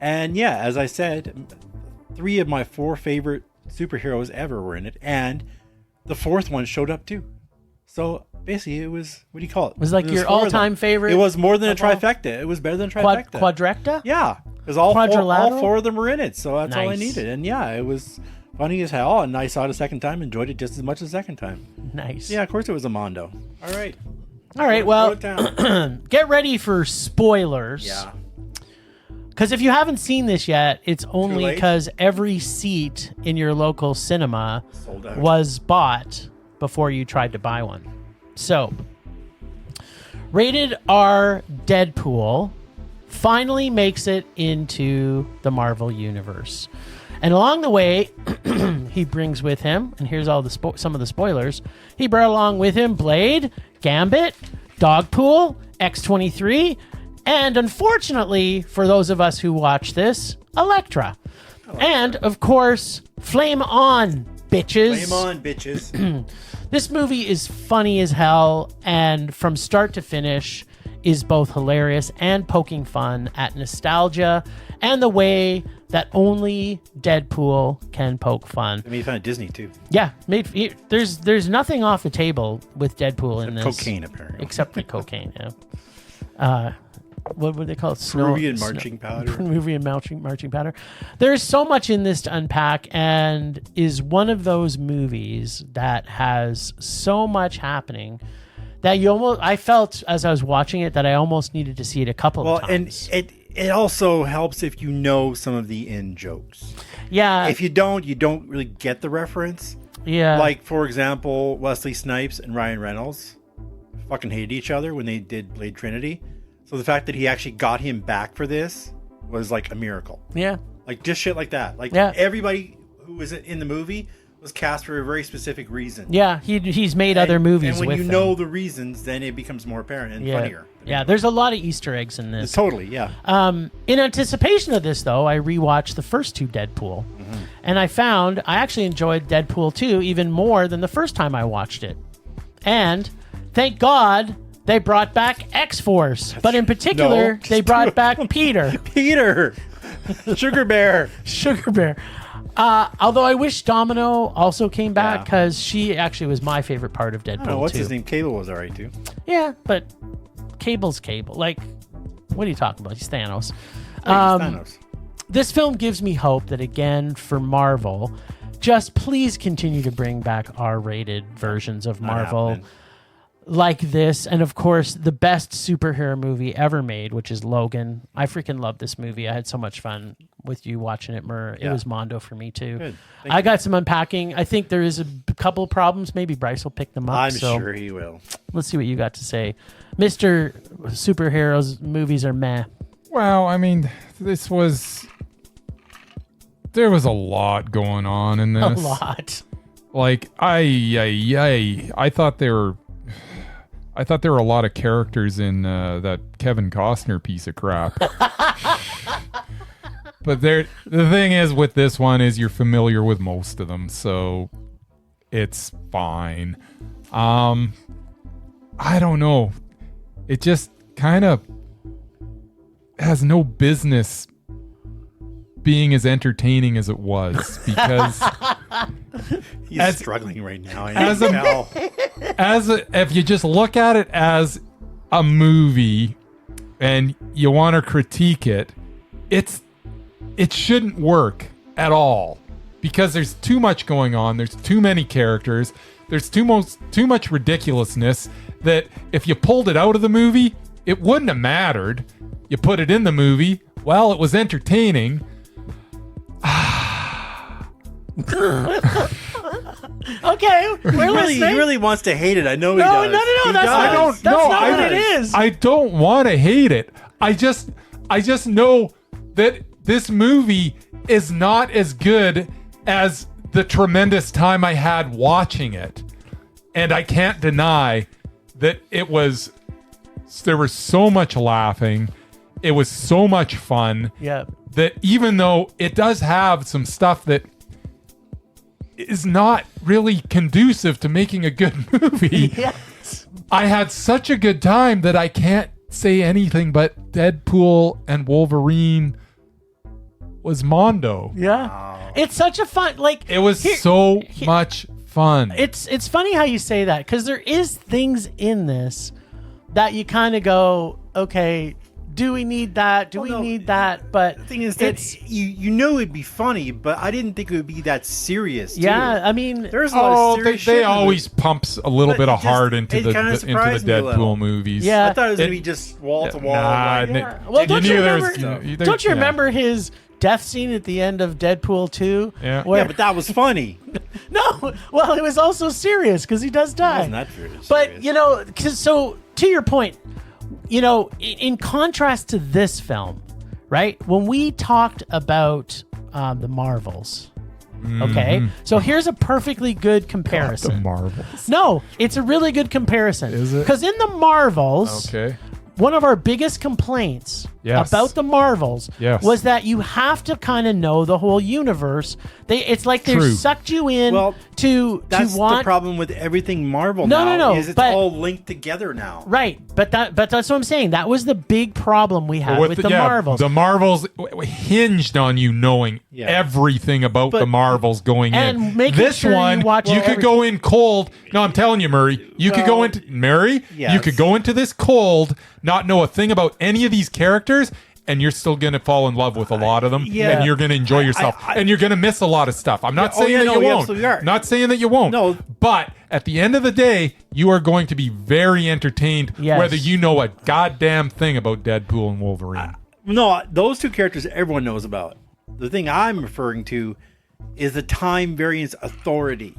And yeah, as I said, 3 of my 4 favorite superheroes ever were in it, and the 4th one showed up too. So basically, it was, what do you call it? It was like your 4 of them. all-time favorite It was more than a of all? trifecta. It was better than a trifecta. Quadrecta? Yeah, because all Quadrilateral? 4 of them were in it, so that's all I Nice. needed. And yeah, it was funny as hell, and I saw it a second time, enjoyed it just as much as the second time. Nice. Yeah, of course it was a Mondo. All right. All right. Well, Throw it down. get ready for spoilers. Yeah. Because if you haven't seen this yet, it's only late? because every seat in your local cinema Sold out. was bought before you tried to buy one. So, rated R Deadpool finally makes it into the Marvel Universe. And along the way, he brings with him, and here's all the some of the spoilers, he brought along with him Blade, Gambit, Dogpool, X-23, and unfortunately, for those of us who watch this, Elektra. And, of course, Flame On, bitches. Flame on, bitches. This movie is funny as hell, and from start to finish is both hilarious and poking fun at nostalgia and the way that only Deadpool can poke fun. I mean, you found Disney too. Yeah, there's nothing off the table with Deadpool in this. Cocaine, apparently. Except for cocaine, yeah. What would they call it? Peruvian marching powder. Peruvian marching powder. There's so much in this to unpack, and is one of those movies that has so much happening that I felt as I was watching it that I almost needed to see it a couple of times. And it also helps if you know some of the in jokes. Yeah. If you don't really get the reference. Yeah. Like, for example, Wesley Snipes and Ryan Reynolds fucking hated each other when they did Blade Trinity. So the fact that he actually got him back for this was like a miracle. Yeah. Like just shit like that. Like everybody who was in the movie was cast for a very specific reason. Yeah, he's made other movies and when with you them. know the reasons, then it becomes more apparent and funnier. Yeah, there's a lot of Easter eggs in this. Totally, yeah. In anticipation of this, though, I rewatched the first two Deadpool, and I found I actually enjoyed Deadpool 2 even more than the first time I watched it. And thank God they brought back X-Force, but in particular, they brought back Peter. Peter! Sugar Bear! Sugar Bear. Although I wish Domino also came back because she actually was my favorite part of Deadpool 2. What's his name? Cable was alright too. Yeah, but Cable's Cable. Like, what are you talking about? He's Thanos. Thanos. This film gives me hope that, again, for Marvel, just please continue to bring back R-rated versions of Marvel like this. And, of course, the best superhero movie ever made, which is Logan. I freaking love this movie. I had so much fun with you watching it, Mur. It was Mondo for me, too. Good. I got some unpacking. I think there is a couple problems. Maybe Bryce will pick them up. I'm sure he will. Let's see what you got to say. Mr. Superheroes movies are meh. Well, I mean, there was a lot going on in this. A lot. Like, I thought there were a lot of characters in that Kevin Costner piece of crap. But the thing is with this one is you're familiar with most of them, so it's fine. I don't know. It just kind of has no business being as entertaining as it was because he's struggling right now. If you just look at it as a movie and you want to critique it, it shouldn't work at all because there's too much going on. There's too many characters. There's too much ridiculousness that if you pulled it out of the movie, it wouldn't have mattered. You put it in the movie, well, it was entertaining. Okay, we're listening. He really wants to hate it. I know he No, does. no, that's not what it is. I don't want to hate it. I just know that this movie is not as good as the tremendous time I had watching it. And I can't deny that there was so much laughing. It was so much fun. Yeah. That even though it does have some stuff that is not really conducive to making a good movie, Yes. I had such a good time that I can't say anything but Deadpool and Wolverine was Mondo. Yeah. Wow. It's such a fun, like... It was so much fun. It's funny how you say that, because there is things in this that you kind of go, okay... Do we need that? Do we need that? But the thing is that you know it'd be funny, but I didn't think it would be that serious. Yeah, I mean, there's a lot of serious shit they in always it. pumps a little But bit of it heart just- into it the kinda into surprised me a little. Deadpool movies. Yeah. I thought it was gonna be just wall to wall. like, well, don't you there remember? was- Don't you remember his death scene at the end of Deadpool 2? Yeah. Where, yeah, but that was funny. no, well, it was also serious because he does die. Wasn't that serious? But you know, so to your point, you know, in contrast to this film, right? When we talked about the Marvels, okay, so here's a perfectly good comparison. The Marvels. No, it's a really good comparison. Is it? Because in the Marvels, Okay. one of our biggest complaints Yes. about the Marvels Yes. was that you have to kind of know the whole universe. It's like they True. sucked you in Well, to That's want the problem with everything Marvel No, now. no, Is it's but- all linked together now. right, but that's what I'm saying. That was the big problem we had with the Marvels. The Marvels hinged on you knowing Yeah. everything about But- the Marvels going And in. making This sure you one, watch you could go in cold. No, I'm telling you, Murray. You could go into Murray. yes. You could go into this cold, not know a thing about any of these characters, and you're still going to fall in love with a lot of them, yeah. and you're going to enjoy yourself, and you're going to miss a lot of stuff. I'm not Yeah, oh, saying yeah, that no, you we won't. absolutely are. Not saying that you won't. No. But at the end of the day, you are going to be very entertained, Yes. whether you know a goddamn thing about Deadpool and Wolverine. No, those two characters everyone knows about. The thing I'm referring to is the time variance authority.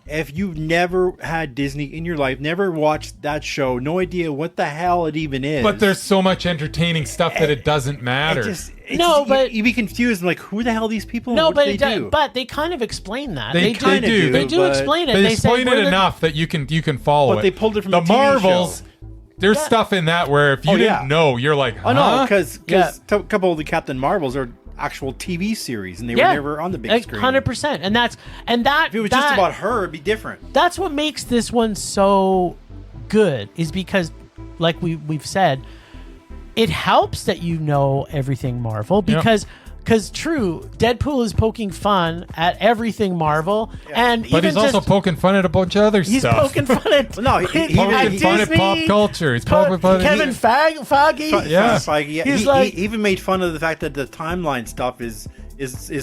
if you've never had Disney in your life, never watched that show, no idea what the hell it even is. But there's so much entertaining stuff that it doesn't matter. You'd be confused, like, who the hell are these people? No, what but do they do? but they kind of explain that. They kinda do. They do explain it. They say, explain it enough that you can follow But it. they pulled it from the a TV Marvels. show. There's stuff in that where if you didn't know, you're like, huh? Oh no, because Yeah. a couple of the Captain Marvels are actual TV series, and they were never on the big screen. 100%. And that If it was just about her, it'd be different. That's what makes this one so good, is because, like we've said, it helps that you know everything Marvel, because true, Deadpool is poking fun at everything Marvel, and But even he's also poking fun at a bunch of other he's stuff. poking fun at Poking fun at pop culture. He's poking fun at Kevin Feige. Yeah. Feige, He's he like- even made fun of the fact that the timeline stuff is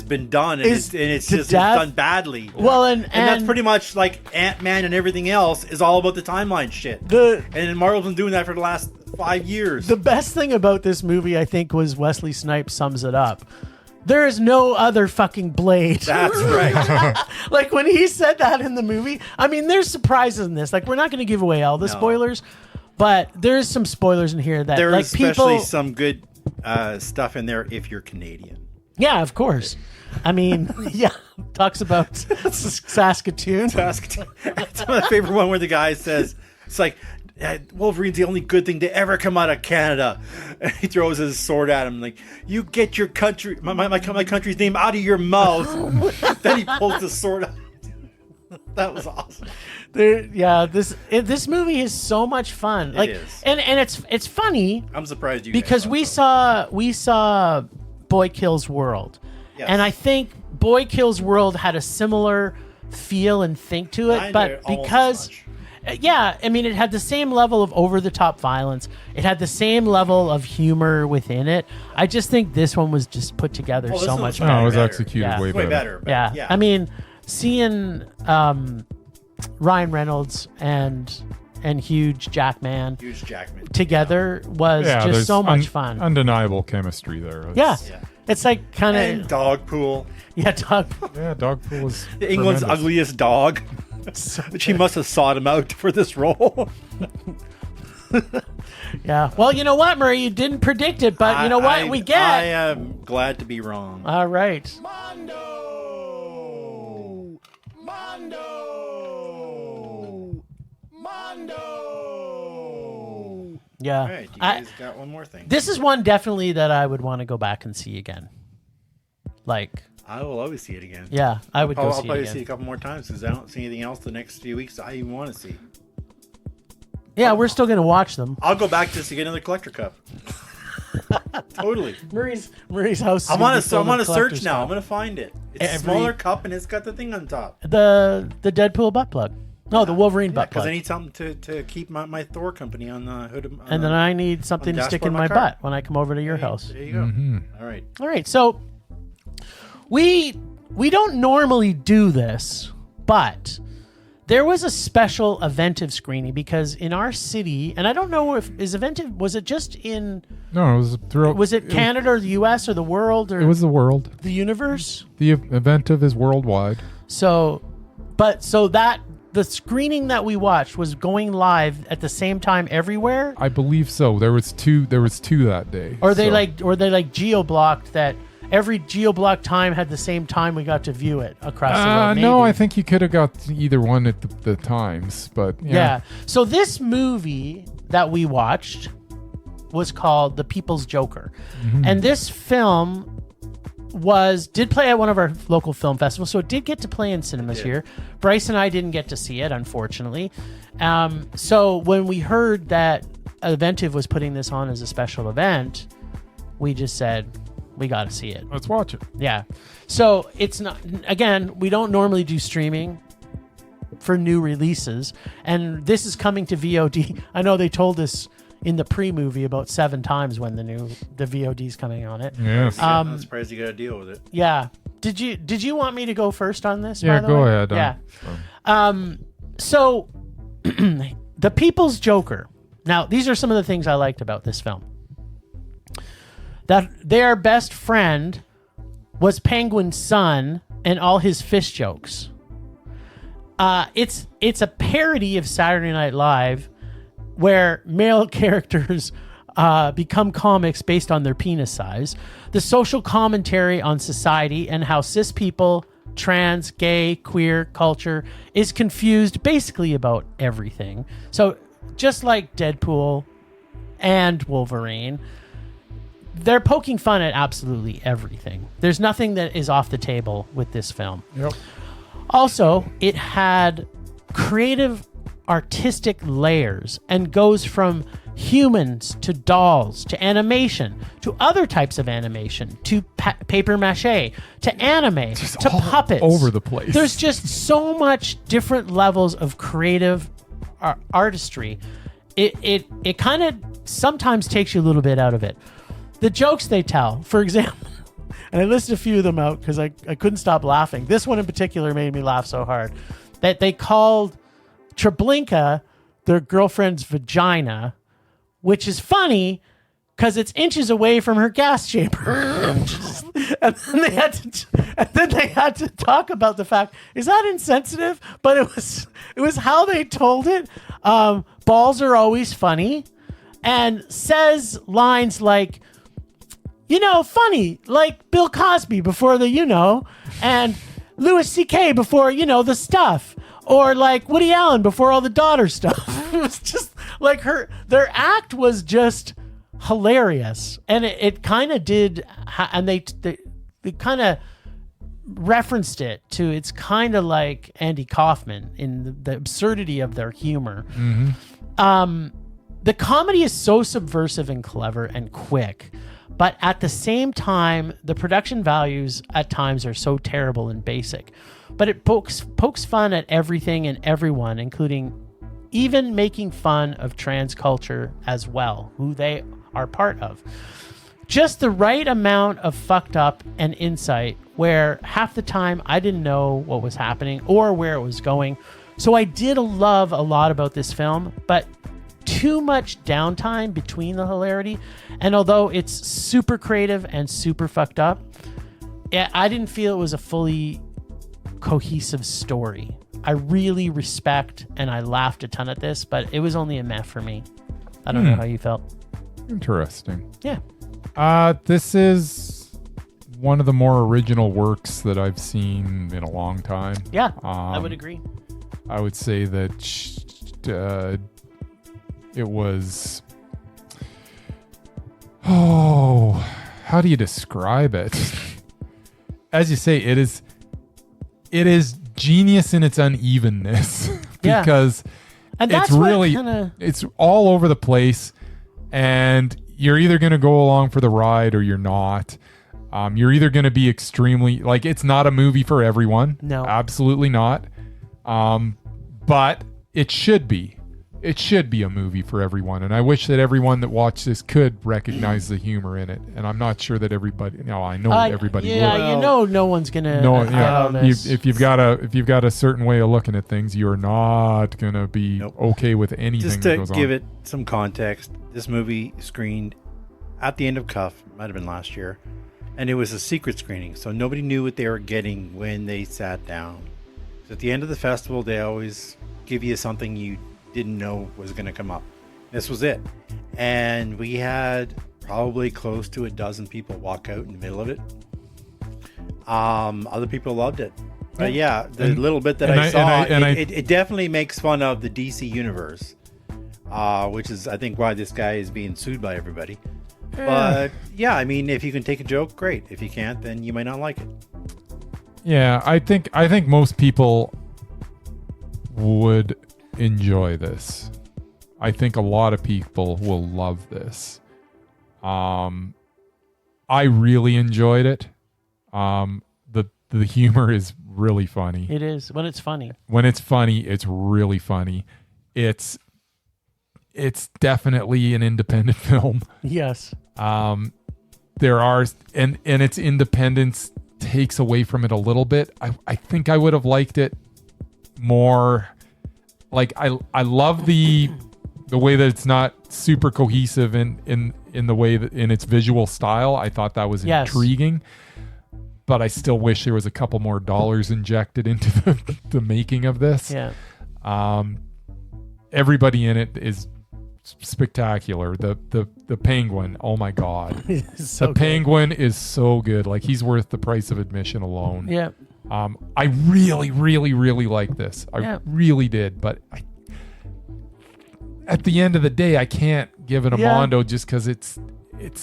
been done, and Is it's to just death. done badly. Well, and that's pretty much like Ant-Man and everything else is all about the timeline shit. And Marvel's been doing that for the last 5 years. The best thing about this movie, I think, was Wesley Snipes sums it up. There is no other fucking Blade. That's right. Like, when he said that in the movie, I mean, there's surprises in this. Like, we're not going to give away all the spoilers, but there's some spoilers in here that, There like, is especially people... some good stuff in there if you're Canadian. Yeah, of course. I mean, yeah, talks about Saskatoon. That's my favorite one where the guy says, it's like, Wolverine's the only good thing to ever come out of Canada. And he throws his sword at him, like, you get your country, my country's name out of your mouth. Then he pulls the sword out. That was awesome. This movie is so much fun. Like, it is. And it's funny. I'm surprised you because we saw Boy Kills World. Yes. And I think Boy Kills World had a similar feel and think to it, but because I mean, it had the same level of over-the-top violence. It had the same level of humor within it. I just think this one was just put together so much better. No, it was better. executed Yeah. way way better. better. Yeah. I mean, seeing Ryan Reynolds and Hugh Jackman Huge Jackman together was just there's so much fun. Undeniable chemistry there. Yeah. Yeah. It's like kind And of Dogpool, Dogpool was England's tremendous. ugliest dog. She must have sought him out for this role. Yeah. Well, you know what, Murray? You didn't predict it, but you know what? We get. I am glad to be wrong. All right. Yeah. All right, you guys got one more thing. This is one definitely that I would want to go back and see again. Like, I will always see it again. yeah, I would go I'll see it probably again. see it a couple more times because I don't see anything else the next few weeks I even want to see. Yeah, we're still going to watch them. I'll go back just to get another collector cup. Totally. Murray's house. I'm on a search now. I'm gonna find it. It's a smaller cup and it's got the thing on top. The Deadpool butt plug. No, the Wolverine butt Because plug. I need something to keep my Thor company on the hood. And then I need something to stick in dashboard of my my car. butt when I come over to your house. There you go. All right. All right, so we don't normally do this, but there was a special Eventive screening because in our city, and I don't know if is Eventive, was it just in? No, it was throughout. Was it Canada or the U.S. or the world or It was the world. the universe? The Eventive is worldwide. So that the screening that we watched was going live at the same time everywhere, I believe so. There was two that day. or they so. geo blocked that. Every geo-block time had the same time we got to view it across the road. No, maybe. I think you could have got either one at the times, but Yeah. So this movie that we watched was called The People's Joker. And this film did play at one of our local film festivals, so it did get to play in cinemas here. Bryce and I didn't get to see it, unfortunately. So when we heard that Eventive was putting this on as a special event, we just said, we got to see it. Let's watch it. Yeah. So it's not, again, we don't normally do streaming for new releases. And this is coming to VOD. I know they told us in the pre-movie about 7 times when the VOD's coming on it. Yes. I'm surprised you got to deal with it. Yeah. Did you want me to go first on this? Yeah, by the go way? ahead. Yeah. So The People's Joker. Now, these are some of the things I liked about this film. That their best friend was Penguin's son and all his fish jokes. It's a parody of Saturday Night Live, where male characters become comics based on their penis size. The social commentary on society and how cis people, trans, gay, queer culture is confused basically about everything. So just like Deadpool and Wolverine, they're poking fun at absolutely everything. There's nothing that is off the table with this film. Yep. Also, it had creative artistic layers and goes from humans to dolls to animation to other types of animation to paper mache to anime Just to all puppets over the place. There's just so much different levels of creative artistry. It kind of sometimes takes you a little bit out of it. The jokes they tell, for example, and I listed a few of them out because I couldn't stop laughing. This one in particular made me laugh so hard that they called Treblinka their girlfriend's vagina, which is funny because it's inches away from her gas chamber. and then they had to talk about the fact, is that insensitive? But it was how they told it. Balls are always funny, and says lines like, funny, like Bill Cosby before the, and Louis C.K. before, the stuff. Or like Woody Allen before all the daughter stuff. It was just like their act was just hilarious. And it kind of did, and they kind of referenced it to, it's kind of like Andy Kaufman in the absurdity of their humor. Mm-hmm. The comedy is so subversive and clever and quick, but at the same time, the production values at times are so terrible and basic. But it pokes fun at everything and everyone, including even making fun of trans culture as well, who they are part of. Just the right amount of fucked up and insight where half the time I didn't know what was happening or where it was going. So I did love a lot about this film, but too much downtime between the hilarity. And although it's super creative and super fucked up, I didn't feel it was a fully cohesive story. I really respect and I laughed a ton at this, but it was only a meh for me. I don't know how you felt. Interesting. Yeah. This is one of the more original works that I've seen in a long time. Yeah, I would agree. I would say that it was... how do you describe it? As you say, it is genius in its unevenness because and it's really it's all over the place, and you're either going to go along for the ride or you're not. You're either going to be extremely it's not a movie for everyone. No, absolutely not. But it should be. It should be a movie for everyone, and I wish that everyone that watched this could recognize the humor in it. And I'm not sure that everybody. I know everybody. Yeah, will. No one's gonna. No, if you've got a certain way of looking at things, you're not gonna be okay with anything. Just that to goes give on. it some context, this movie screened at the end of Cuff, might have been last year, and it was a secret screening, so nobody knew what they were getting when they sat down. So at the end of the festival, they always give you something you didn't know was going to come up. This was it. And we had probably close to a dozen people walk out in the middle of it. Other people loved it. But yeah, the little bit that I saw, it definitely makes fun of the DC universe, which is, I think, why this guy is being sued by everybody. But yeah, I mean, if you can take a joke, great. If you can't, then you might not like it. Yeah, I think most people would enjoy this. I think a lot of people will love this. I really enjoyed it. The humor is really funny. It is when it's funny. When it's funny, it's really funny. It's definitely an independent film. Yes. There are and its independence takes away from it a little bit. I think I would have liked it more. I love the way that it's not super cohesive in the way that in its visual style. I thought that was intriguing. but I still wish there was a couple more dollars injected into the making of this. Yeah. Everybody in it is spectacular. The penguin, oh my god. So The penguin is so good. Like, he's worth the price of admission alone. Yeah. I really, really, really like this. I really did, but at the end of the day, I can't give it a Mondo just because it's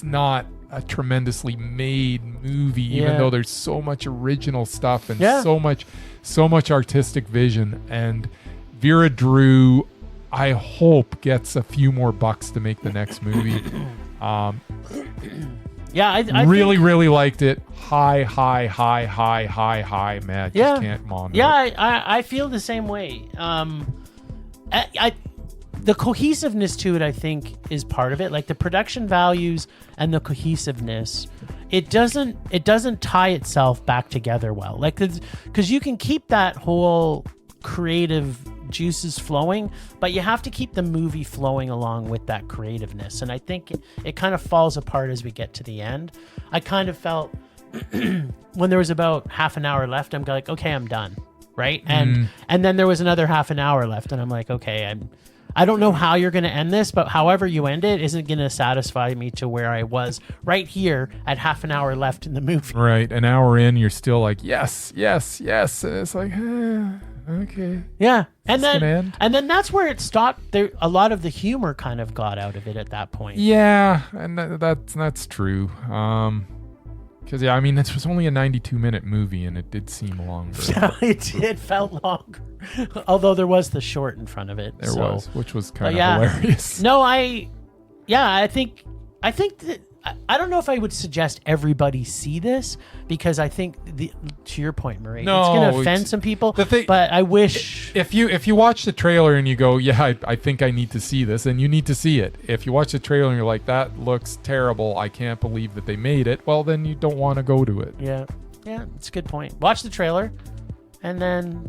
not a tremendously made movie, even though there's so much original stuff and so much artistic vision. And Vera Drew, I hope, gets a few more bucks to make the next movie. I really, think, really liked it. High, man. Just can't monitor. Yeah, I feel the same way. The cohesiveness to it, I think, is part of it. Like the production values and the cohesiveness, it doesn't tie itself back together well. Like, because you can keep that whole creative juices flowing, but you have to keep the movie flowing along with that creativeness. And I think it kind of falls apart as we get to the end. I kind of felt when there was about half an hour left, I'm like, okay, I'm done, right? And then there was another half an hour left, and I'm like, okay, I don't know how you're going to end this, but however you end it isn't going to satisfy me to where I was right here at half an hour left in the movie. Right. An hour in, you're still like, yes. And it's like, okay. Yeah. And then that's where it stopped. There, a lot of the humor kind of got out of it at that point. Yeah. And that's true. Because, I mean, this was only a 92-minute movie, and it did seem longer. Yeah, it felt longer. Although there was the short in front of it. There was, which was kind of hilarious. No, I think that, I don't know if I would suggest everybody see this, because I think, to your point, Marie, it's going to offend some people, but I wish... If you watch the trailer and you go, I think I need to see this, and you need to see it. If you watch the trailer and you're like, that looks terrible, I can't believe that they made it, well, then you don't want to go to it. Yeah, it's a good point. Watch the trailer, and then...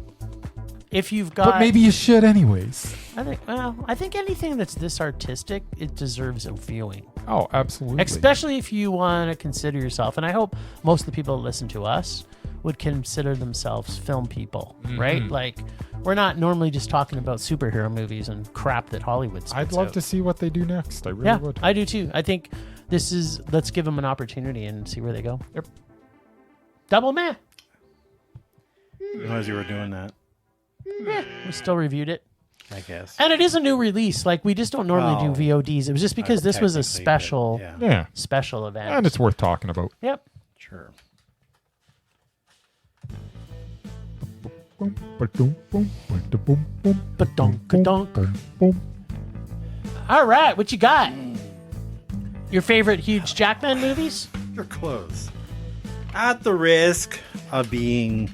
If you've got, but maybe you should anyways. I think anything that's this artistic, it deserves a viewing. Oh, absolutely. Especially if you want to consider yourself, and I hope most of the people that listen to us would consider themselves film people, right? Like, we're not normally just talking about superhero movies and crap that Hollywood spits I'd love out. to see what they do next. I really would. I do too. I think let's give them an opportunity and see where they go. Yep. Double man. As you were doing that, We still reviewed it. I guess. And it is a new release. Like, we just don't normally do VODs. It was just because this was a special special event. And it's worth talking about. Yep. Sure. All right, what you got? Your favorite Hugh Jackman movies? You're close. At the risk of taking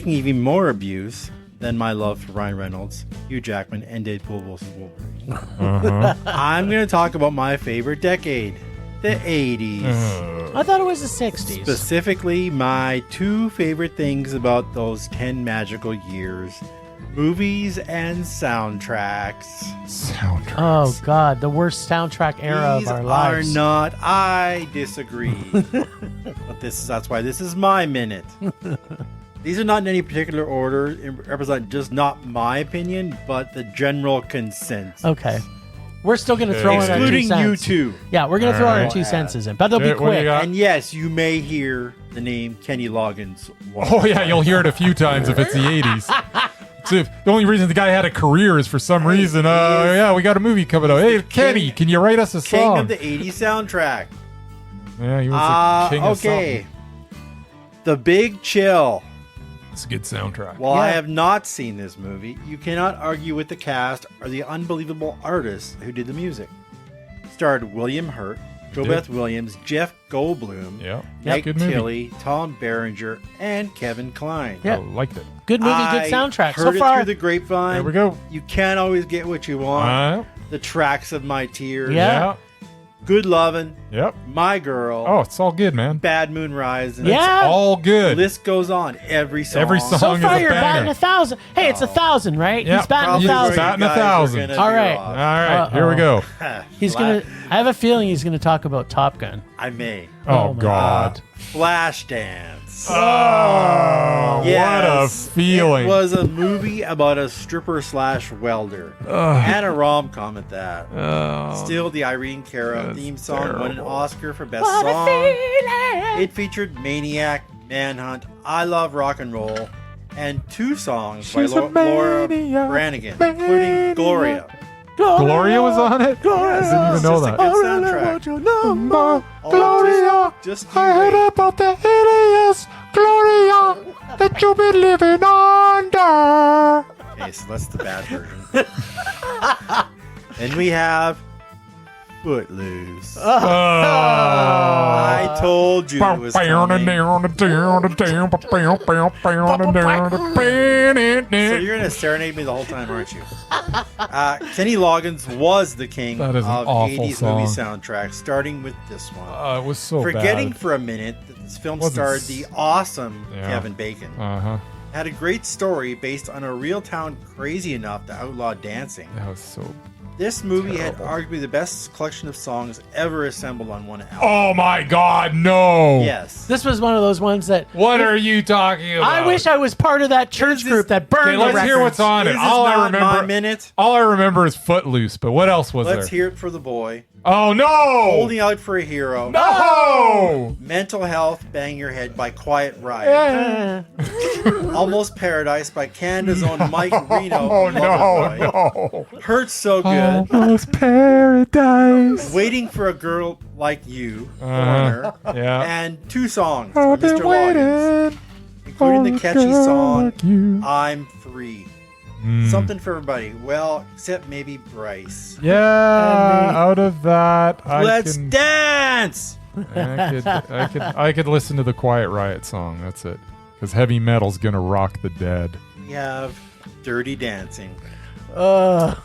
even more abuse than my love for Ryan Reynolds, Hugh Jackman, and Deadpool vs. Wolverine, I'm going to talk about my favorite decade, the 80s. I thought it was the 60s. Specifically, my two favorite things about those 10 magical years: movies and soundtracks. Oh, God, the worst soundtrack era of our lives. These are not. I disagree. But that's why this is my minute. These are not in any particular order. It represent just not my opinion, but the general consensus. Okay. We're still going to throw in our 2 cents. Excluding you two. Yeah, we're going to throw our 2 cents in, but they'll be quick. And yes, you may hear the name Kenny Loggins. Oh, yeah, you'll hear it a few times if it's the 80s. So the only reason the guy had a career is for some reason. We got a movie coming out. Hey, Kenny, can you write us a song? King of the 80s soundtrack. Yeah, he was the king of something. The Big Chill. It's a good soundtrack. While I have not seen this movie, you cannot argue with the cast or the unbelievable artists who did the music. Starred William Hurt, JoBeth Williams, Jeff Goldblum, Nick Tilley, Tom Berenger, and Kevin Kline. I liked it. Good movie, good soundtrack. Heard so far, it through the grapevine. There we go. You can't always get what you want. The Tracks of My Tears. Yeah. Good Lovin'. Yep. My Girl. Oh, it's all good, man. Bad Moon Rising. It's all good. The list goes on. Every song. So far, you're batting 1,000. Hey, it's 1,000, right? Yep. He's batting 1,000. Batting 1,000. All right. All right. Here we go. He's gonna. I have a feeling he's gonna talk about Top Gun. I may. Oh God. Flashdance. Oh, Yes, what a feeling. It was a movie about a stripper slash welder. And a rom-com at that. Oh, Still, the Irene Cara that's theme song won an terrible. Oscar for Best What a Song. feeling. It featured Maniac, Manhunt, I Love Rock and Roll, and 2 songs by She's a Laura maniac, Branigan, including Gloria. Gloria was on it? Gloria. I didn't even know Just a that. good I really soundtrack. want your number. Gloria, Just you I heard wait. about the hideous Gloria that you've been living under. Okay, so that's the bad version. Then we have Footloose. I told you it was coming. So you're gonna serenade me the whole time, aren't you? Kenny Loggins was the king That is an of awful 80s song. movie soundtracks, starting with this one. It was so Forgetting bad. for a minute that this film Wasn't starred s- the awesome Yeah. Kevin Bacon. Uh-huh. Had a great story based on a real town crazy enough to outlaw dancing. That was so... This movie had Terrible. arguably the best collection of songs ever assembled on one album. Oh my God, no! Yes. This was one of those ones that What are you talking about? I wish I was part of that church This- group that burned Okay, the let's hear records. what's on This it. is All I not my remember, minute. all I remember is Footloose. But what else was Let's there? hear it for the boy. Oh no! Holding Out for a Hero. No! Mental Health, Bang Your Head by Quiet Riot. Almost Paradise by Canada's own Mike Reno. Oh Loverboy. no! No! Hurts So Good. Almost paradise. Waiting for a Girl Like You. Uh-huh. Foreigner. Yeah. And 2 songs by I've been Mr. Loggins, waiting. including the catchy girl song like you. I'm Free. Mm. Something for everybody. Well, except maybe Bryce. Yeah, out of that, Let's dance! I could listen to the Quiet Riot song. That's it, because heavy metal's gonna rock the dead. We have Dirty Dancing.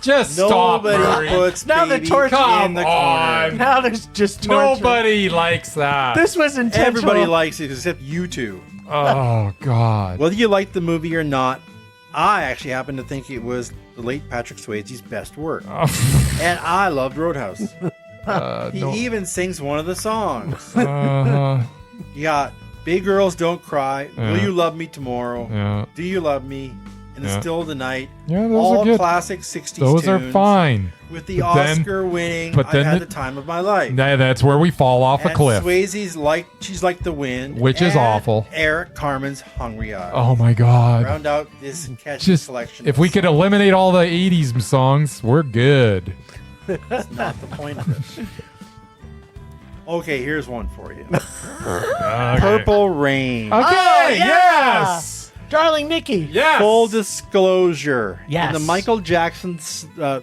Just stop, Nobody Murray. puts Now the baby torch- in the Come on. corner. Now there's just torture. Nobody likes that. This was intentional. Everybody likes it except you two. Oh God. Whether you like the movie or not, I actually happen to think it was the late Patrick Swayze's best work. And I loved Roadhouse. He no. even sings one of the songs. Uh-huh. You got Big Girls Don't Cry, Will Yeah. You Love Me Tomorrow, Yeah. Do You Love Me, In the Yeah. Still of the Night. Yeah, those all are good. classic 60s Those tunes. are fine. With the But then- Oscar-winning but I then Had the- the Time of My Life. Nah, that's where we fall off a And cliff. Swayze's like She's Like the Wind, Which is and awful. Eric Carmen's Hungry Eyes. Oh my God. Round out this catchy Just selection. if of we could songs. eliminate all the '80s songs, we're good. That's not the point of it. Okay, here's one for you. Okay. Purple Rain. Okay. Oh, yeah. Yes. Darling Nikki. Yes. Full disclosure. Yes. In the Michael Jackson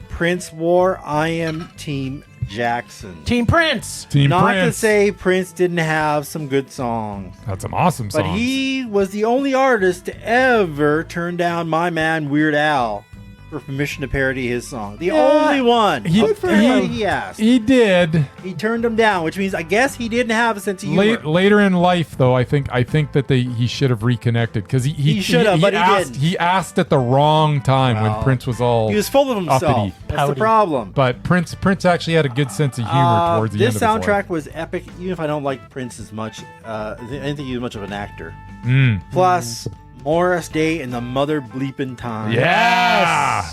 Prince War, I am Team Jackson. Team Prince. Team Not Prince. to say Prince didn't have some good songs, That's some awesome but songs. he was the only artist to ever turn down my man Weird Al for permission to parody his song. The only one. He- Of everybody he asked. He did. He turned him down, which means I guess he didn't have a sense of humor. Later in life, though, I think that he should have reconnected because He should have, but he asked, didn't. He asked at the wrong time when Well, Prince was all. He was full of himself. uppity. That's Pouty. the problem. But Prince actually had a good sense of humor towards the this end of his life. soundtrack was epic, even if I don't like Prince as much. I didn't think he was much of an actor. Mm. Plus, Morris Day and the Mother Bleepin' Time. Yeah.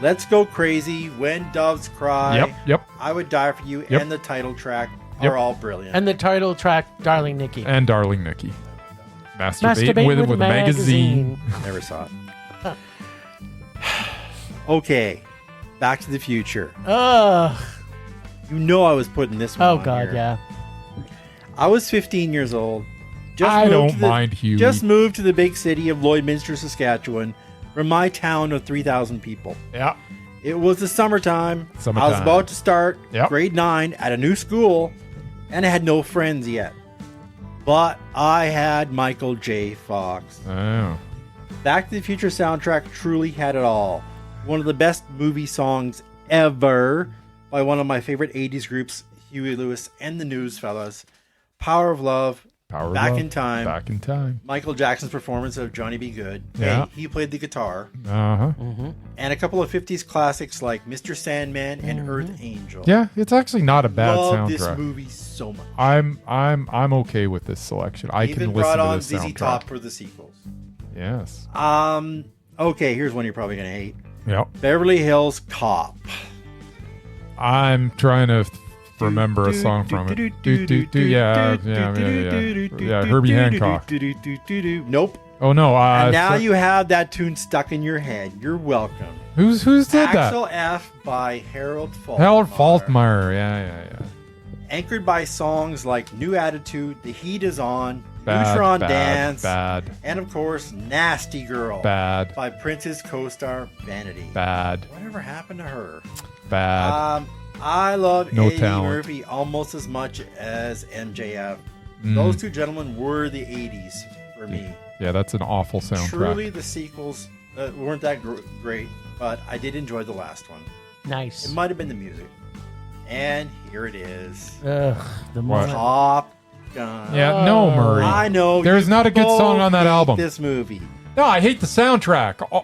Let's Go Crazy, When Doves Cry, Yep. I Would Die For You, Yep. and the title track Yep. are all brilliant. And the title track, Darling Nikki. And Darling Nikki. Masturbating Masturbate with a magazine. Never saw it. Okay, Back to the Future. Ugh. You know I was putting this one Oh, on God, here. yeah. I was 15 years old. I moved don't to the- mind Huey. Just moved to the big city of Lloydminster, Saskatchewan, from my town of 3,000 people. Yeah. It was the summertime. I was Summertime. about to start Yep. grade 9 at a new school, and I had no friends yet. But I had Michael J. Fox. Oh. Back to the Future soundtrack truly had it all. One of the best movie songs ever by one of my favorite 80s groups, Huey Lewis and the Newsfellas. Power of Love, Power of Back Love. in Time. Back in Time. Michael Jackson's performance of Johnny B. Good. Yeah. Hey, he played the guitar. Uh-huh. And a couple of 50s classics like Mr. Sandman and Earth Angel. Yeah, it's actually not a bad Love soundtrack. this movie so much. I'm okay with this selection. I Even can brought listen to on this ZZ soundtrack. Top for the sequels. Yes. Okay, here's one you're probably gonna hate. Yep. Beverly Hills Cop. I'm trying to remember a song from it. Yeah, Herbie Hancock. Nope. Oh no. And now you have that tune stuck in your head. You're welcome. Who's did that? Axel F by Harold Faltermeyer. Harold Faltermeyer. Yeah. Anchored by songs like New Attitude, The Heat Is On, Bad, Neutron bad, Dance, bad, and of course, Nasty Girl bad, by Prince's co-star Vanity. bad, Whatever happened to her? bad. I love No Eddie talent. Murphy almost as much as MJF. Mm. Those two gentlemen were the 80s for me. Yeah, that's an awful soundtrack. Truly, the sequels weren't that great, but I did enjoy the last one. Nice. It might have been the music. And here it is. Ugh, the What? more Top Gun. Yeah, no, Murray. I know. There's you not a good both song on that hate album. This movie. No, I hate the soundtrack. Oh,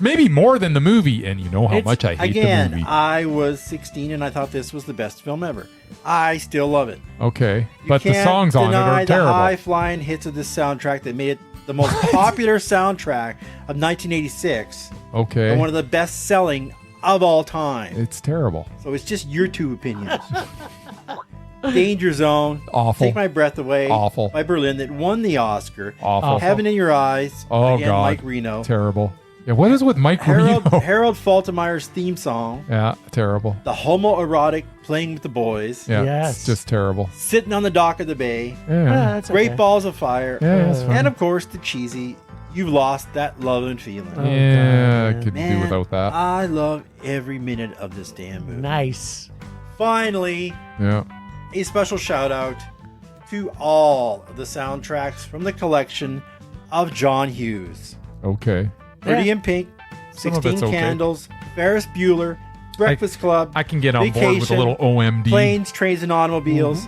maybe more than the movie, and you know how much I hate the movie. I was 16 and I thought this was the best film ever. I still love it. Okay, You but the can't songs on it deny are the terrible. high-flying hits of this soundtrack that made it the most popular soundtrack of 1986 Okay, and one of the best-selling of all time. it's terrible. So it's just your two opinions. Danger Zone, Awful. Take My Breath Away, Awful. by Berlin, that won the Oscar. Awful. Heaven in Your Eyes, Oh again, God, Mike Reno. terrible. Yeah, what is with Mike Reno? Harold Faltermeyer's theme song, Yeah, terrible. the homoerotic Playing with the Boys, Yeah, Yes. it's just terrible. Sitting on the Dock of the Bay, Yeah, that's Great okay. Balls of Fire, yeah, that's fine. and of course the cheesy You've Lost That Love and Feeling. Oh, yeah, I God. could do without that. I love every minute of this damn movie. Nice. Finally, Yeah. a special shout out to all of the soundtracks from the collection of John Hughes. Okay. Pretty Yeah. in Pink, Some of 16 it's okay. Candles, Ferris Bueller, Breakfast Club, I can get on board with a Vacation, little OMD. Planes, Trains, and Automobiles,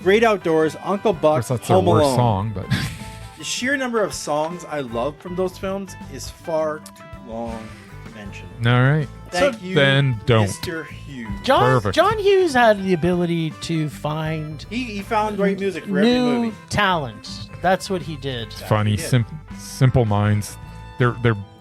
Great Outdoors, Uncle Of Buck, course, that's their Home worst Alone. song, but The sheer number of songs I love from those films is far too long to mention. all right. Thank you, then don't. Mr. Hughes. Perfect. John Hughes had the ability to find He found great music for every new movie. talent. That's what he did. Funny, Yeah. Simple Minds.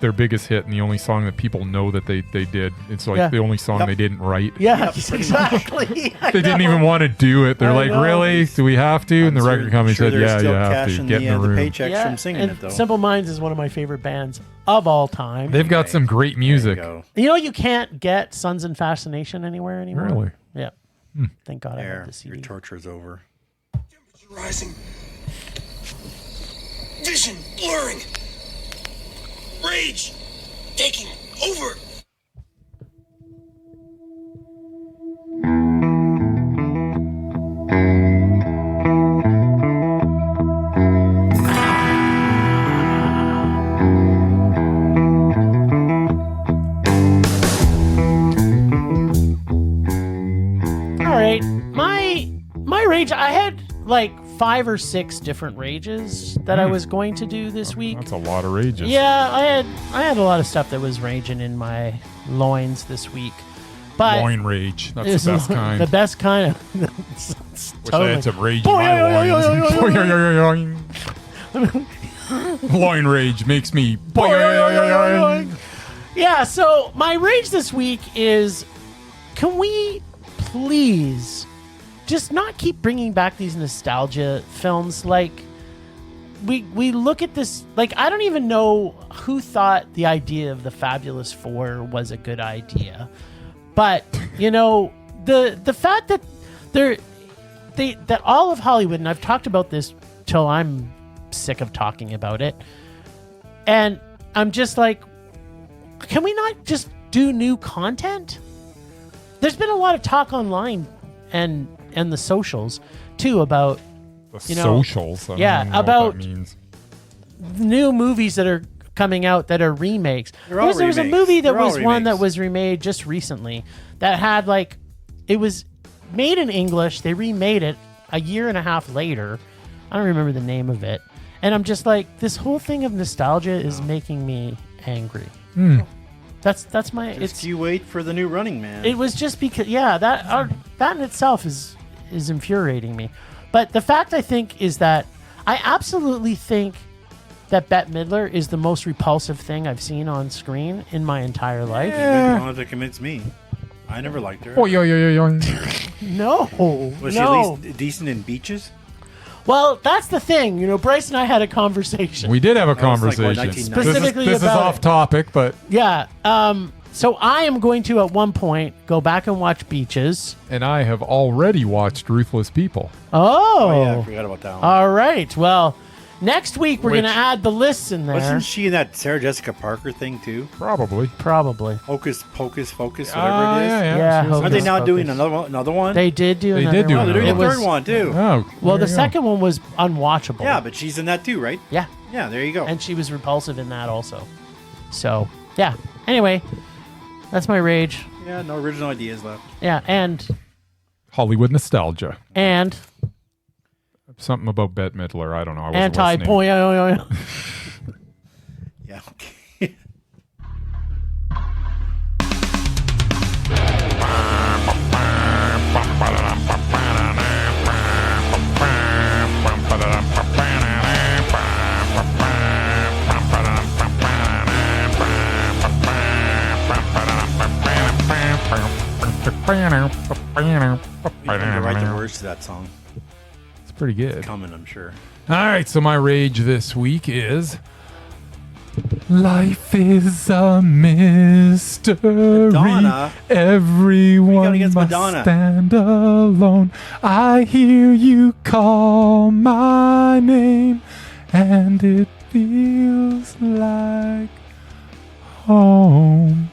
Their biggest hit and the only song that people know that they did. It's like Yeah. the only song Yep. they didn't write. Yeah, Yep, pretty exactly. I They didn't know. even want to do it. They're I like, know. really? Do we have to? And the I'm record company sure said, they're yeah, still you have to. cashing Get in the room. paychecks Yeah, from singing and it, though. Simple Minds is one of my favorite bands of all time. They've got some great There you music. go. You know, you can't get Sons and Fascination anywhere anymore. Really? Yeah. Thank God I There, have the CD. your torture is over. Temperature rising. Vision blurring. Rage taking over. All right, my rage. I had like 5 or 6 different rages that I was going to do this week. That's a lot of rages. Yeah, I had a lot of stuff that was raging in my loins this week. But Loin rage. That's it's the best kind. The best kind of. it's Wish I had some rage in Boing, my boing, loins. Loin rage makes me. Yeah, so my rage this week is, can we please just not keep bringing back these nostalgia films? Like, we look at this, like, I don't even know who thought the idea of the Fabulous Four was a good idea. But, you know, the fact that that all of Hollywood, and I've talked about this till I'm sick of talking about it, and I'm just like, can we not just do new content? There's been a lot of talk online and the socials too about The You know, socials. I don't yeah, even know about- what that means. new movies that are coming out that are remakes. They're all There was a remakes. movie that They're all was one that remakes. was remade just recently that had like, it was made in English. They remade it a year and a half later I don't remember the name of it. And I'm just like, this whole thing of nostalgia is making me angry. That's my. Just you wait for the new Running Man. It was just because, that in itself is infuriating me. But the fact, I think, is that I absolutely think that Bette Midler is the most repulsive thing I've seen on screen in my entire life. You don't have to convince me. I never liked her. Oh, yo. No. Was she no. at least decent in Beaches? Well, that's the thing. You know, Bryce and I had a conversation. We did have a That was like, what, conversation. 1990? Specifically this is about off it. topic, but Yeah. So I am going to, at one point, go back and watch Beaches. and I have already watched Ruthless People. Oh. Oh, yeah, I forgot about that one. All right. Well, next week we're Which- going to add the lists in there. Wasn't she in that Sarah Jessica Parker thing, too? Probably. Probably. Hocus Pocus Focus, whatever it is? Yeah, she was Aren't they in now it. doing another one? They did do They another did do Oh, one. they're doing It the was- third one, too. Oh, Well, there the you go. second one was unwatchable. Yeah, but she's in that, too, right? Yeah. Yeah, there you go. And she was repulsive in that also. So, yeah. Anyway, that's my rage. Yeah, no original ideas left. Yeah, and Hollywood nostalgia. Something about Bette Midler. I don't know. I wasn't listening. anti-point. Yeah, okay. We have to write the words to that song. It's pretty good. Coming, I'm sure. All right, so my rage this week is life is a mystery. Madonna? Everyone against must Madonna? stand alone. I hear you call my name, and it feels like home.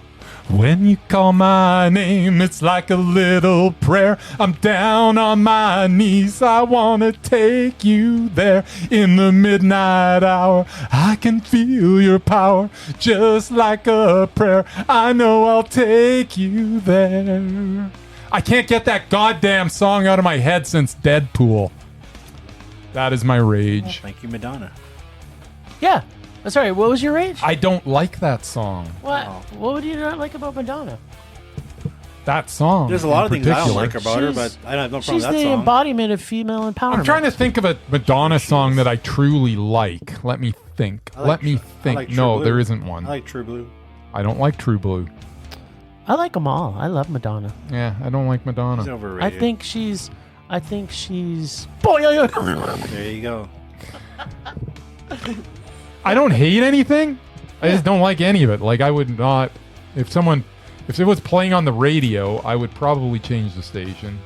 When you call my name, it's like a little prayer. I'm down on my knees. I want to take you there in the midnight hour. I can feel your power just like a prayer. I know I'll take you there. I can't get that goddamn song out of my head since Deadpool. That is my rage. Thank you, Madonna. Yeah. Sorry, what was your rage? I don't like that song. What? Oh. What would you not like about Madonna? That song. There's a lot in of things I don't particular. like about her, She's- but I don't have no problem She's with that the song. embodiment of female empowerment. I'm trying to think of a Madonna song that I truly like. Let me think. I like Let me Tru- I think. like True No, Blue. there isn't one. I like True Blue. I don't like True Blue. I like them all. I love Madonna. Yeah, I don't like She's Madonna. overrated. I think she's. Boy, yeah, yeah. There you go. I don't hate anything. I just don't like any of it. Like I would not, if it was playing on the radio, I would probably change the station.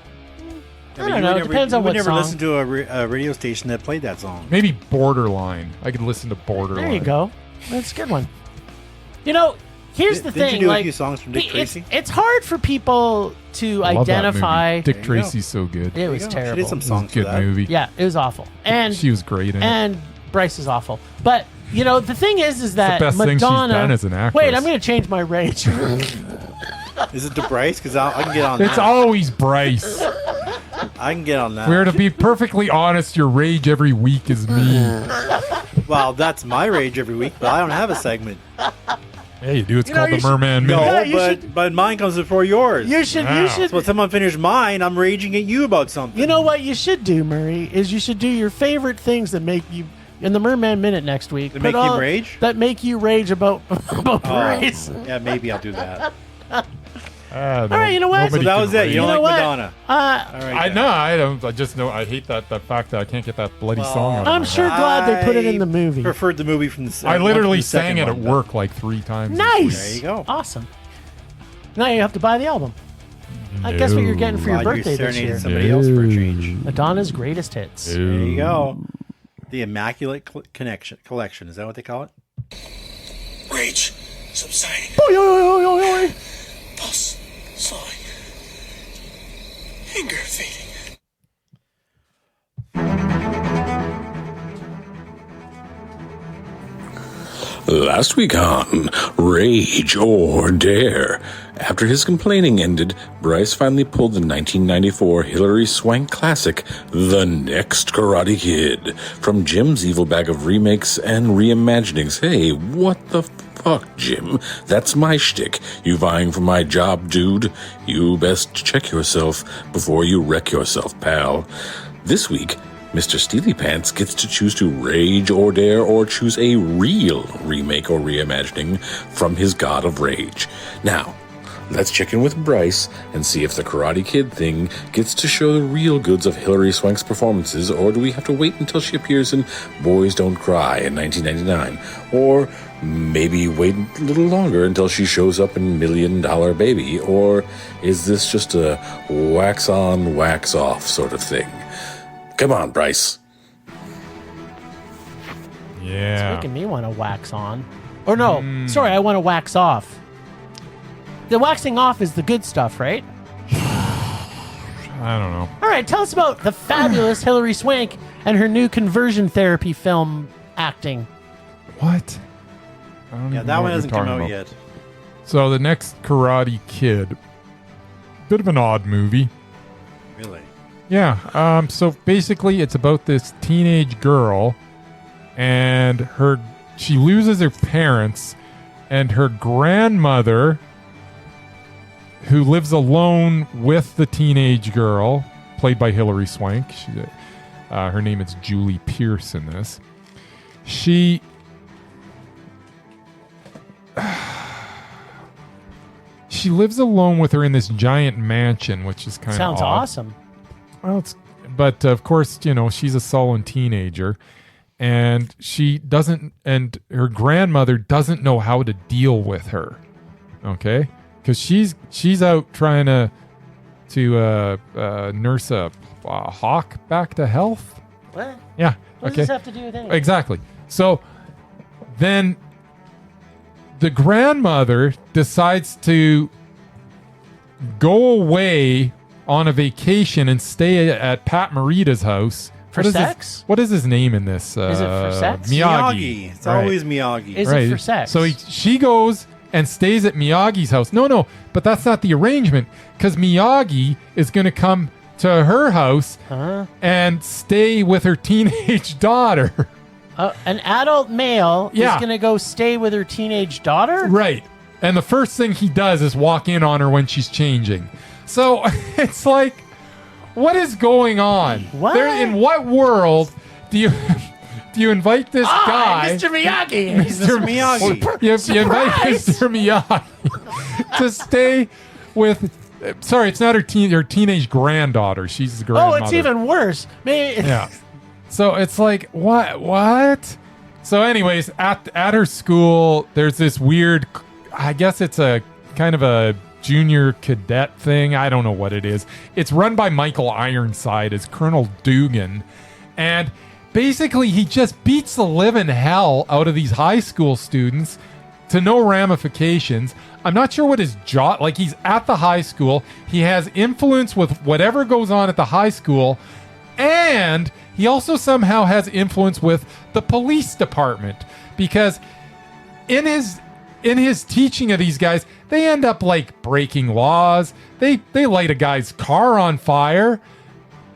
Yeah, I but don't you know. would It never, depends you on would what never song. listen to a radio station that played that song. Maybe Borderline. I could listen to Borderline. There you go. That's a good one. You know, here's the Didn't thing. you do like, a few songs from Dick Tracy? It's hard for people to I love that identify. movie. Dick There you go. Tracy's so good. It was She terrible. did some It was songs a good for that. movie. Yeah, it was awful. And She was great in it. and Bryce is awful. But you know, the thing is that best thing she's Madonna. done as an actress. Wait, I'm going to change my rage. Is it the Bryce? Because I can get on It's that. always Bryce. I can get on that. We're to be perfectly honest, your rage every week is me. Well, that's my rage every week, but I don't have a segment. Yeah, you do. It's You know, called you the should- Murman No, Minute. Yeah, you should- but mine comes before yours. you should. Wow. You should. So when someone finishes mine, I'm raging at you about something. You know what you should do, Murray, is you should do your favorite things that make you in the Merman Minute next week. That put make you all- rage? That make you rage about Oh, Bryce. yeah, maybe I'll do that. All right, you know what? So that was it. You You don't know like what? Madonna. All right. I then. know. I don't. I just know. I hate that fact that I can't get that bloody Well, song out. Of I'm my sure head. glad they put it in the movie. Preferred the movie from the. I literally the second sang it at one, but- work like 3 times. this Nice. There you go. Awesome. Now you have to buy the album. I guess what you're getting for your Glad you birthday this serenaded year. somebody else for a change. Madonna's greatest hits. week. There you go. The Immaculate Collection. Is that what they call it? Rage subsiding. Pulse slowing. Anger fading. Last week on Rage or Dare. After his complaining ended, Bryce finally pulled the 1994 Hillary Swank classic, The Next Karate Kid, from Jim's evil bag of remakes and reimaginings. Hey, what the fuck, Jim? That's my shtick. You vying for my job, dude? You best check yourself before you wreck yourself, pal. This week, Mr. Steely Pants gets to choose to rage or dare or choose a real remake or reimagining from his God of Rage. Now, let's check in with Bryce and see if the Karate Kid thing gets to show the real goods of Hillary Swank's performances, or do we have to wait until she appears in Boys Don't Cry in 1999? Or maybe wait a little longer until she shows up in $1 Million Baby? Or is this just a wax on, wax off sort of thing? Come on, Bryce. Yeah. It's making me want to wax on. Or no, sorry, I want to wax off. The waxing off is the good stuff, right? I don't know. All right, tell us about the fabulous Hillary Swank and her new conversion therapy film acting. What? I don't Yeah, even that know one what hasn't you're come talking out about. yet. So the next Karate Kid, bit of an odd movie. Really? Yeah. So basically, it's about this teenage girl, and she loses her parents, and her grandmother, who lives alone with the teenage girl, played by Hillary Swank. Her name is Julie Pierce in this. She lives alone with her in this giant mansion, which is kind of Sounds odd. awesome. Well, but of course, she's a sullen teenager, and and her grandmother doesn't know how to deal with her. Okay, because she's out trying to nurse a hawk back to health. What? Yeah. What Okay. does this have to do with anything? Exactly. So then the grandmother decides to go away on a vacation and stay at Pat Morita's house. For What is sex? what is his name in this? Is it for sex? Miyagi. It's Right. always Miyagi. Is it for sex? So she goes and stays at Miyagi's house. No, but that's not the arrangement, because Miyagi is going to come to her house and stay with her teenage daughter. An adult male Yeah. is going to go stay with her teenage daughter? Right. And the first thing he does is walk in on her when she's changing. So it's like, what is going on? What? In what world do you invite this guy, Mr. Miyagi. Mr. Miyagi. You invite Mr. Miyagi to stay with? Sorry, it's not her teenage granddaughter. She's the grandmother. Oh, it's even worse. Maybe. Yeah. So it's like, what? So anyways, at her school, there's this weird, I guess it's a kind of a junior cadet thing. I don't know what it is. It's run by Michael Ironside as Colonel Dugan. And basically, he just beats the living hell out of these high school students to no ramifications. I'm not sure what his job, like he's at the high school. He has influence with whatever goes on at the high school. And he also somehow has influence with the police department, because in his teaching of these guys, they end up like breaking laws. They light a guy's car on fire,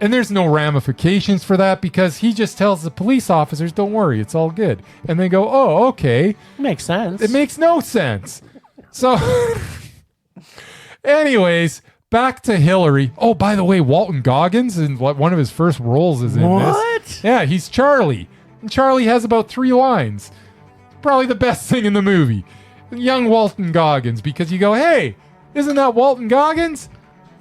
and there's no ramifications for that, because he just tells the police officers, "Don't worry, it's all good." And they go, "Oh, okay." Makes sense. It makes no sense. So anyways, back to Hillary. Oh, by the way, Walton Goggins, in one of his first roles, is in What? this. Yeah, he's Charlie. And Charlie has about 3 lines. Probably the best thing in the movie. Young Walton Goggins, because you go, hey, isn't that Walton Goggins?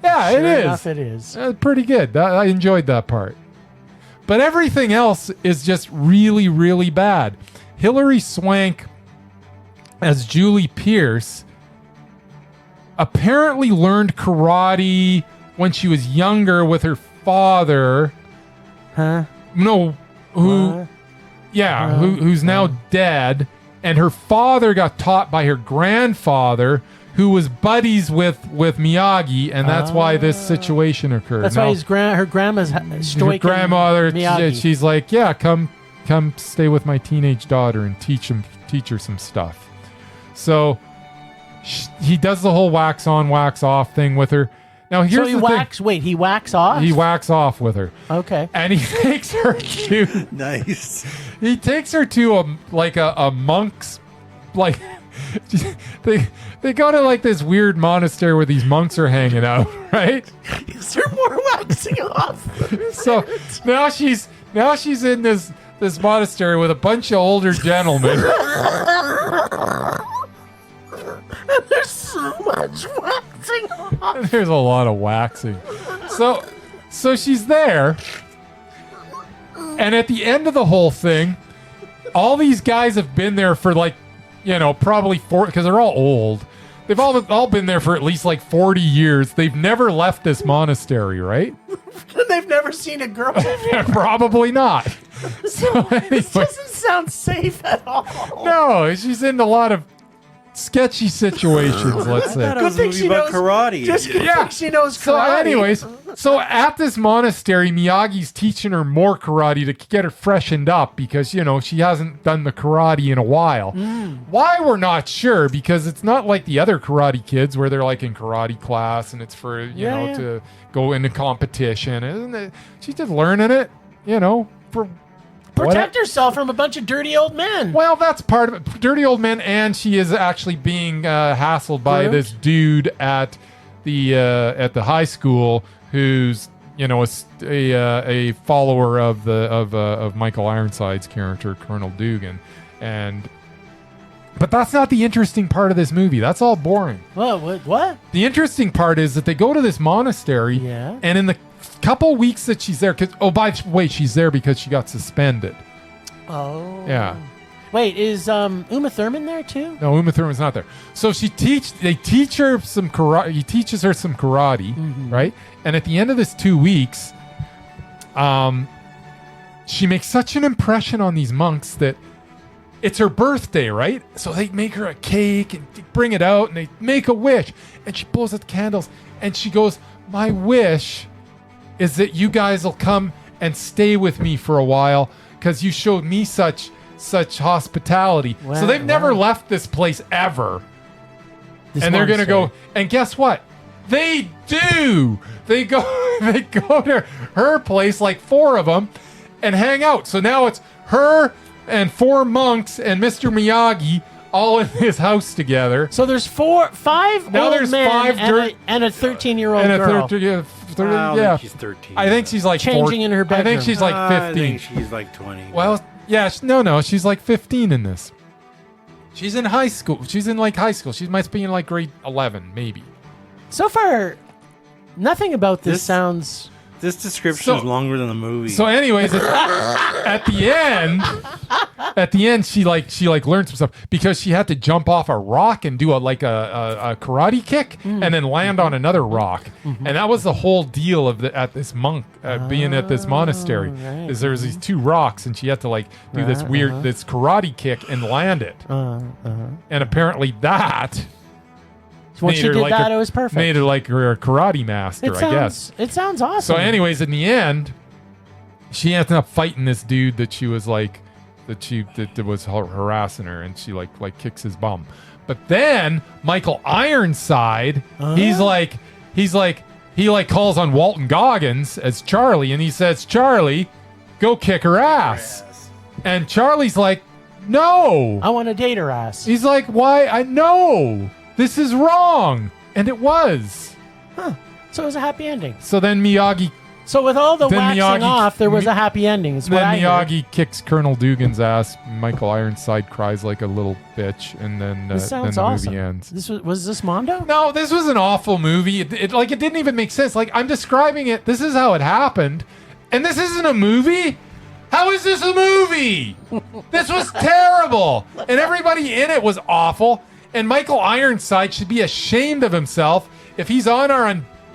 Yeah, Sure it is. enough, it is. Pretty good. I enjoyed that part. But everything else is just really, really bad. Hillary Swank as Julie Pierce apparently learned karate when she was younger with her father. Huh? No, who's now dead. And her father got taught by her grandfather, who was buddies with Miyagi, and that's why this situation occurred. That's Now, why her grandma's her stoic. grandmother, Miyagi. she's like, yeah, come stay with my teenage daughter and teach teach her some stuff. So he does the whole wax on, wax off thing with her. Now here's he the whacks. thing. Wait, he whacks off. He whacks off with her, Okay. and he takes her to. Nice. He takes her to a monk's, like, they go to like this weird monastery where these monks are hanging out, right? Is there more waxing off? So now she's in this monastery with a bunch of older gentlemen. There's so much waxing off. There's a lot of waxing. So she's there, and at the end of the whole thing, all these guys have been there for like, probably because they're all old. They've all been there for at least like 40 years. They've never left this monastery, right? They've never seen a girl. Probably not. So anyway, This doesn't sound safe at all. no, she's in a lot of sketchy situations, let's say. That was a thing movie she about knows- karate. Just good Yeah. thing she knows So karate. anyways, so at this monastery, Miyagi's teaching her more karate to get her freshened up because, she hasn't done the karate in a while. Why, we're not sure, because it's not like the other Karate Kids where they're like in karate class and it's for, Yeah. to go into competition. Isn't it? She's just learning it, for Protect herself from a bunch of dirty old men. well, that's part of it. Dirty old men, and she is actually being hassled by Groomed? this dude at the high school who's a follower of Michael Ironside's character, Colonel Dugan, but that's not the interesting part of this movie. That's all boring. What? The interesting part is that they go to this monastery, Yeah. and in the couple weeks that she's there, by the way, she's there because she got suspended. Oh. Yeah. Wait, is Uma Thurman there too? No, Uma Thurman's not there. So they teach her some karate. He teaches her some karate, right? And at the end of this 2 weeks, she makes such an impression on these monks that it's her birthday, right? So they make her a cake and bring it out, and they make a wish, and she blows out the candles, and she goes, "My wish is that you guys will come and stay with me for a while because you showed me such hospitality." Wow, so they've never wow. left this place ever. This And they're going to monastery. go, and guess what? They do. They go to her place, like 4 of them, and hang out. So now it's her and 4 monks and Mr. Miyagi all in his house together. So there's 5 Now old there's men 5 and a 13-year-old And a girl. 30, I don't yeah. think she's 13. I think she's like Changing 14. in her I think bedroom. she's like I 15. think she's like 20. Well, yeah, no, she's like 15 in this. She's in high school. She's in like high school. She must be in like grade 11, maybe. So far, nothing about this This- sounds. this description So- is longer than the movie. So, anyways, at the end, she learned some stuff because she had to jump off a rock and do a karate kick and then land on another rock, and that was the whole deal of at this monk being at this monastery. right, Is there's these 2 rocks and she had to do this weird this karate kick and land it, and apparently that. When she made her did like that, a- it was perfect. Made her like her karate master, I guess. It sounds awesome. So, anyways, in the end, she ended up fighting this dude that she was like, that was harassing her, and she like kicks his bum. But then Michael Ironside, he calls on Walton Goggins as Charlie, and he says, "Charlie, go kick her ass." And Charlie's like, "No." I want to date her ass. He's like, "Why? I know this is wrong," and it was. So it was a happy ending. So then Miyagi. So with all the Then waxing Miyagi- off, there was a happy ending. Is what Then I heard. Miyagi kicks Colonel Dugan's ass. Michael Ironside cries like a little bitch, and then This then sounds the awesome. movie ends. This was this Mondo? No, this was an awful movie. It didn't even make sense. Like, I'm describing it. This is how it happened, and this isn't a movie. How is this a movie? This was terrible, and everybody in it was awful. And Michael Ironside should be ashamed of himself if he's on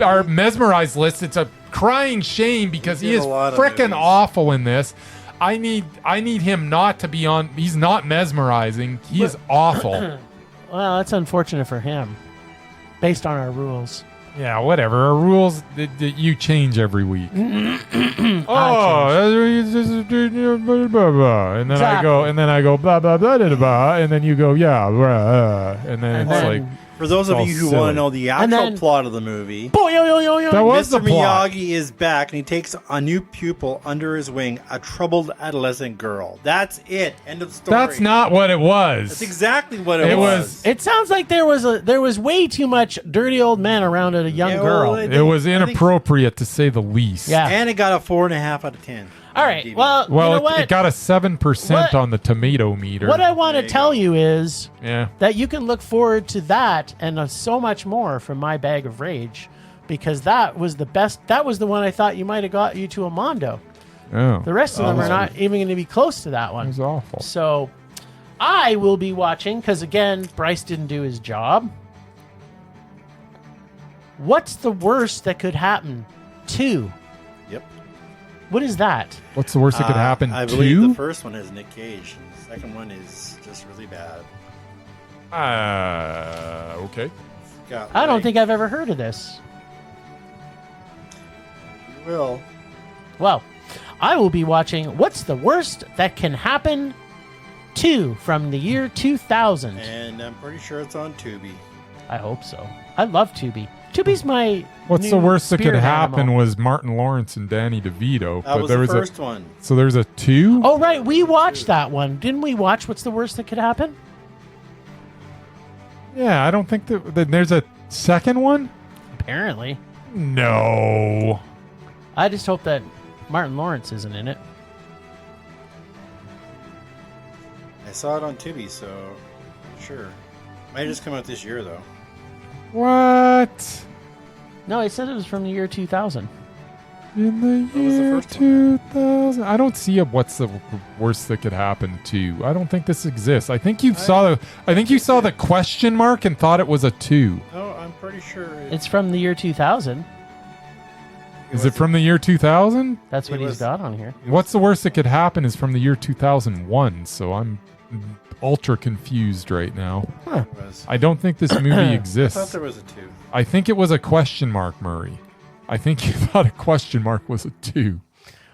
our mesmerized list. It's a crying shame because he did is a lot of frickin' movies. awful in this. I need him not to be on. He's not mesmerizing. He is awful. Well, that's unfortunate for him, based on our rules. Yeah, whatever. Our rules that you change every week. And then I go blah blah blah blah blah, and then you go yeah, and then And it's then- like For those of all you who silly. want to know the actual then- plot of the movie, that was the Mr. plot. Miyagi is back and he takes a new pupil under his wing, a troubled adolescent girl. That's it. End of story. That's not what it was. That's exactly what it It was. was- It sounds like there was way too much dirty old man around a young Yeah, girl. well, It was inappropriate to say the least. Yeah. And it got a 4.5 out of 10. All right. Well, Well, you know what? it got a 7% What- on the tomato meter. What I want There to you tell go. you is yeah. that you can look forward to that and so much more from my bag of rage, because that was the best. That was the one I thought you might have got you to a Mondo. Oh, The rest of them are not even going to be close to that it one. was awful. So I will be watching, because again, Bryce didn't do his job. What's the worst that could happen? 2. Yep. What is that? What's the worst that could happen? I believe Two? the first one is Nick Cage, and the second one is just really bad. Okay. Got I don't Ray. think I've ever heard of this. You will. Well, I will be watching What's the Worst That Can Happen 2 from the year 2000. And I'm pretty sure it's on Tubi. I hope so. I love Tubi. Tubi's my What's new the worst that could spirit happen animal. was Martin Lawrence and Danny DeVito. That but was there the was first one. So there's a 2? Oh, right. We watched that one. Didn't we watch What's the Worst That Could Happen? Yeah, I don't think that there's a second one. Apparently. No. I just hope that Martin Lawrence isn't in it. I saw it on Tubi, so sure. Might have just come out this year, though. What? No, he said it was from the year 2000. In the was the year first one? 2000. I don't see a what's the worst that could happen to. I don't think this exists. I think you saw the question mark and thought it was a 2. No, I'm pretty sure It's from the year 2000. Is it from the year 2000? That's what It he's was- got on here. What's the worst that could happen is from the year 2001, so I'm ultra confused right now. it was. I don't think this movie I thought exists. there was a 2. I think it was a question mark, Murray. I think you thought a question mark was a 2.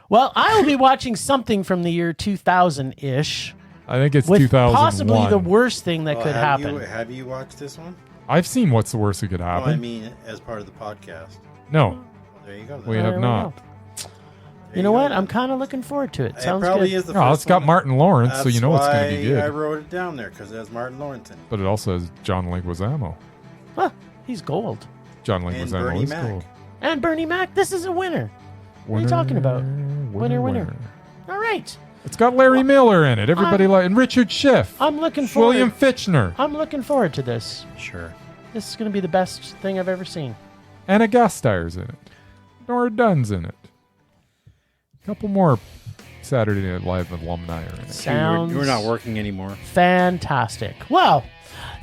Well, I will be watching something from the year 2000-ish I think it's with 2001. possibly the worst thing that Well, could have happen. have you watched this one? I've seen what's the worst that could Oh, happen. I mean, as part of the podcast. No, Well, there you go. Then. we There have we not. go. There You know go what? then. I'm kind of looking forward to it. It Sounds probably good. is the No, first it's got one. Martin Lawrence, so you know it's going to be That's why I good. wrote it down there, because it has Martin Lawrence in it. But it also has John Leguizamo. Huh, he's gold. John And Leguizamo Bernie is Mac. cool. And Bernie Mac, this is a winner. What are you talking about? Winner. All right. It's got Larry Miller in it. Everybody like and Richard Schiff. I'm looking forward. William Fichtner. I'm looking forward to this. Sure. This is going to be the best thing I've ever seen. Anna Gasteir's in it. Nora Dunn's in it. A couple more Saturday Night Live alumni are in it. Sounds We're not working anymore. fantastic. Well,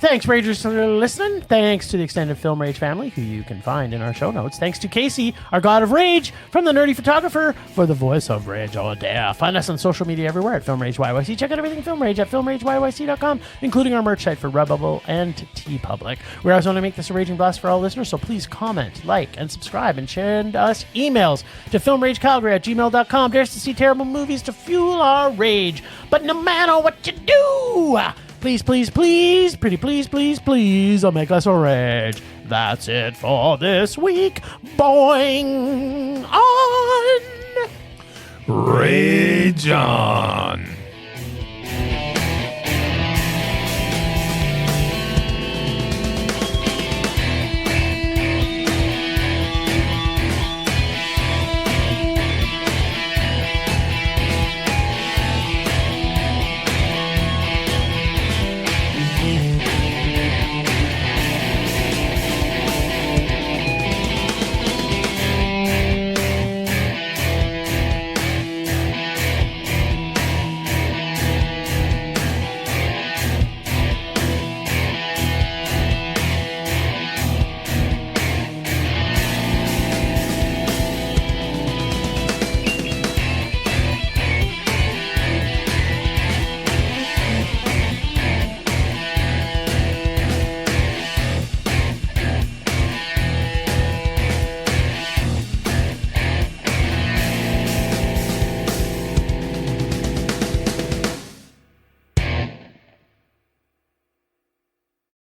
thanks, Ragers, for listening. Thanks to the extended Film Rage family, who you can find in our show notes. Thanks to Casey, our god of rage, from the nerdy photographer, for the voice of Rage all day. Find us on social media everywhere at Film Rage YYC. Check out everything Film Rage at filmrageyyc.com, including our merch site for Redbubble and TeePublic. We also want to make this a raging blast for all listeners, so please comment, like, and subscribe, and send us emails to filmragecalgary@gmail.com. Dares to see terrible movies to fuel our rage. But no matter what you do, please, please, please, pretty please, please, please, I'll make us a rage. That's it for this week. Boing on. Rage on.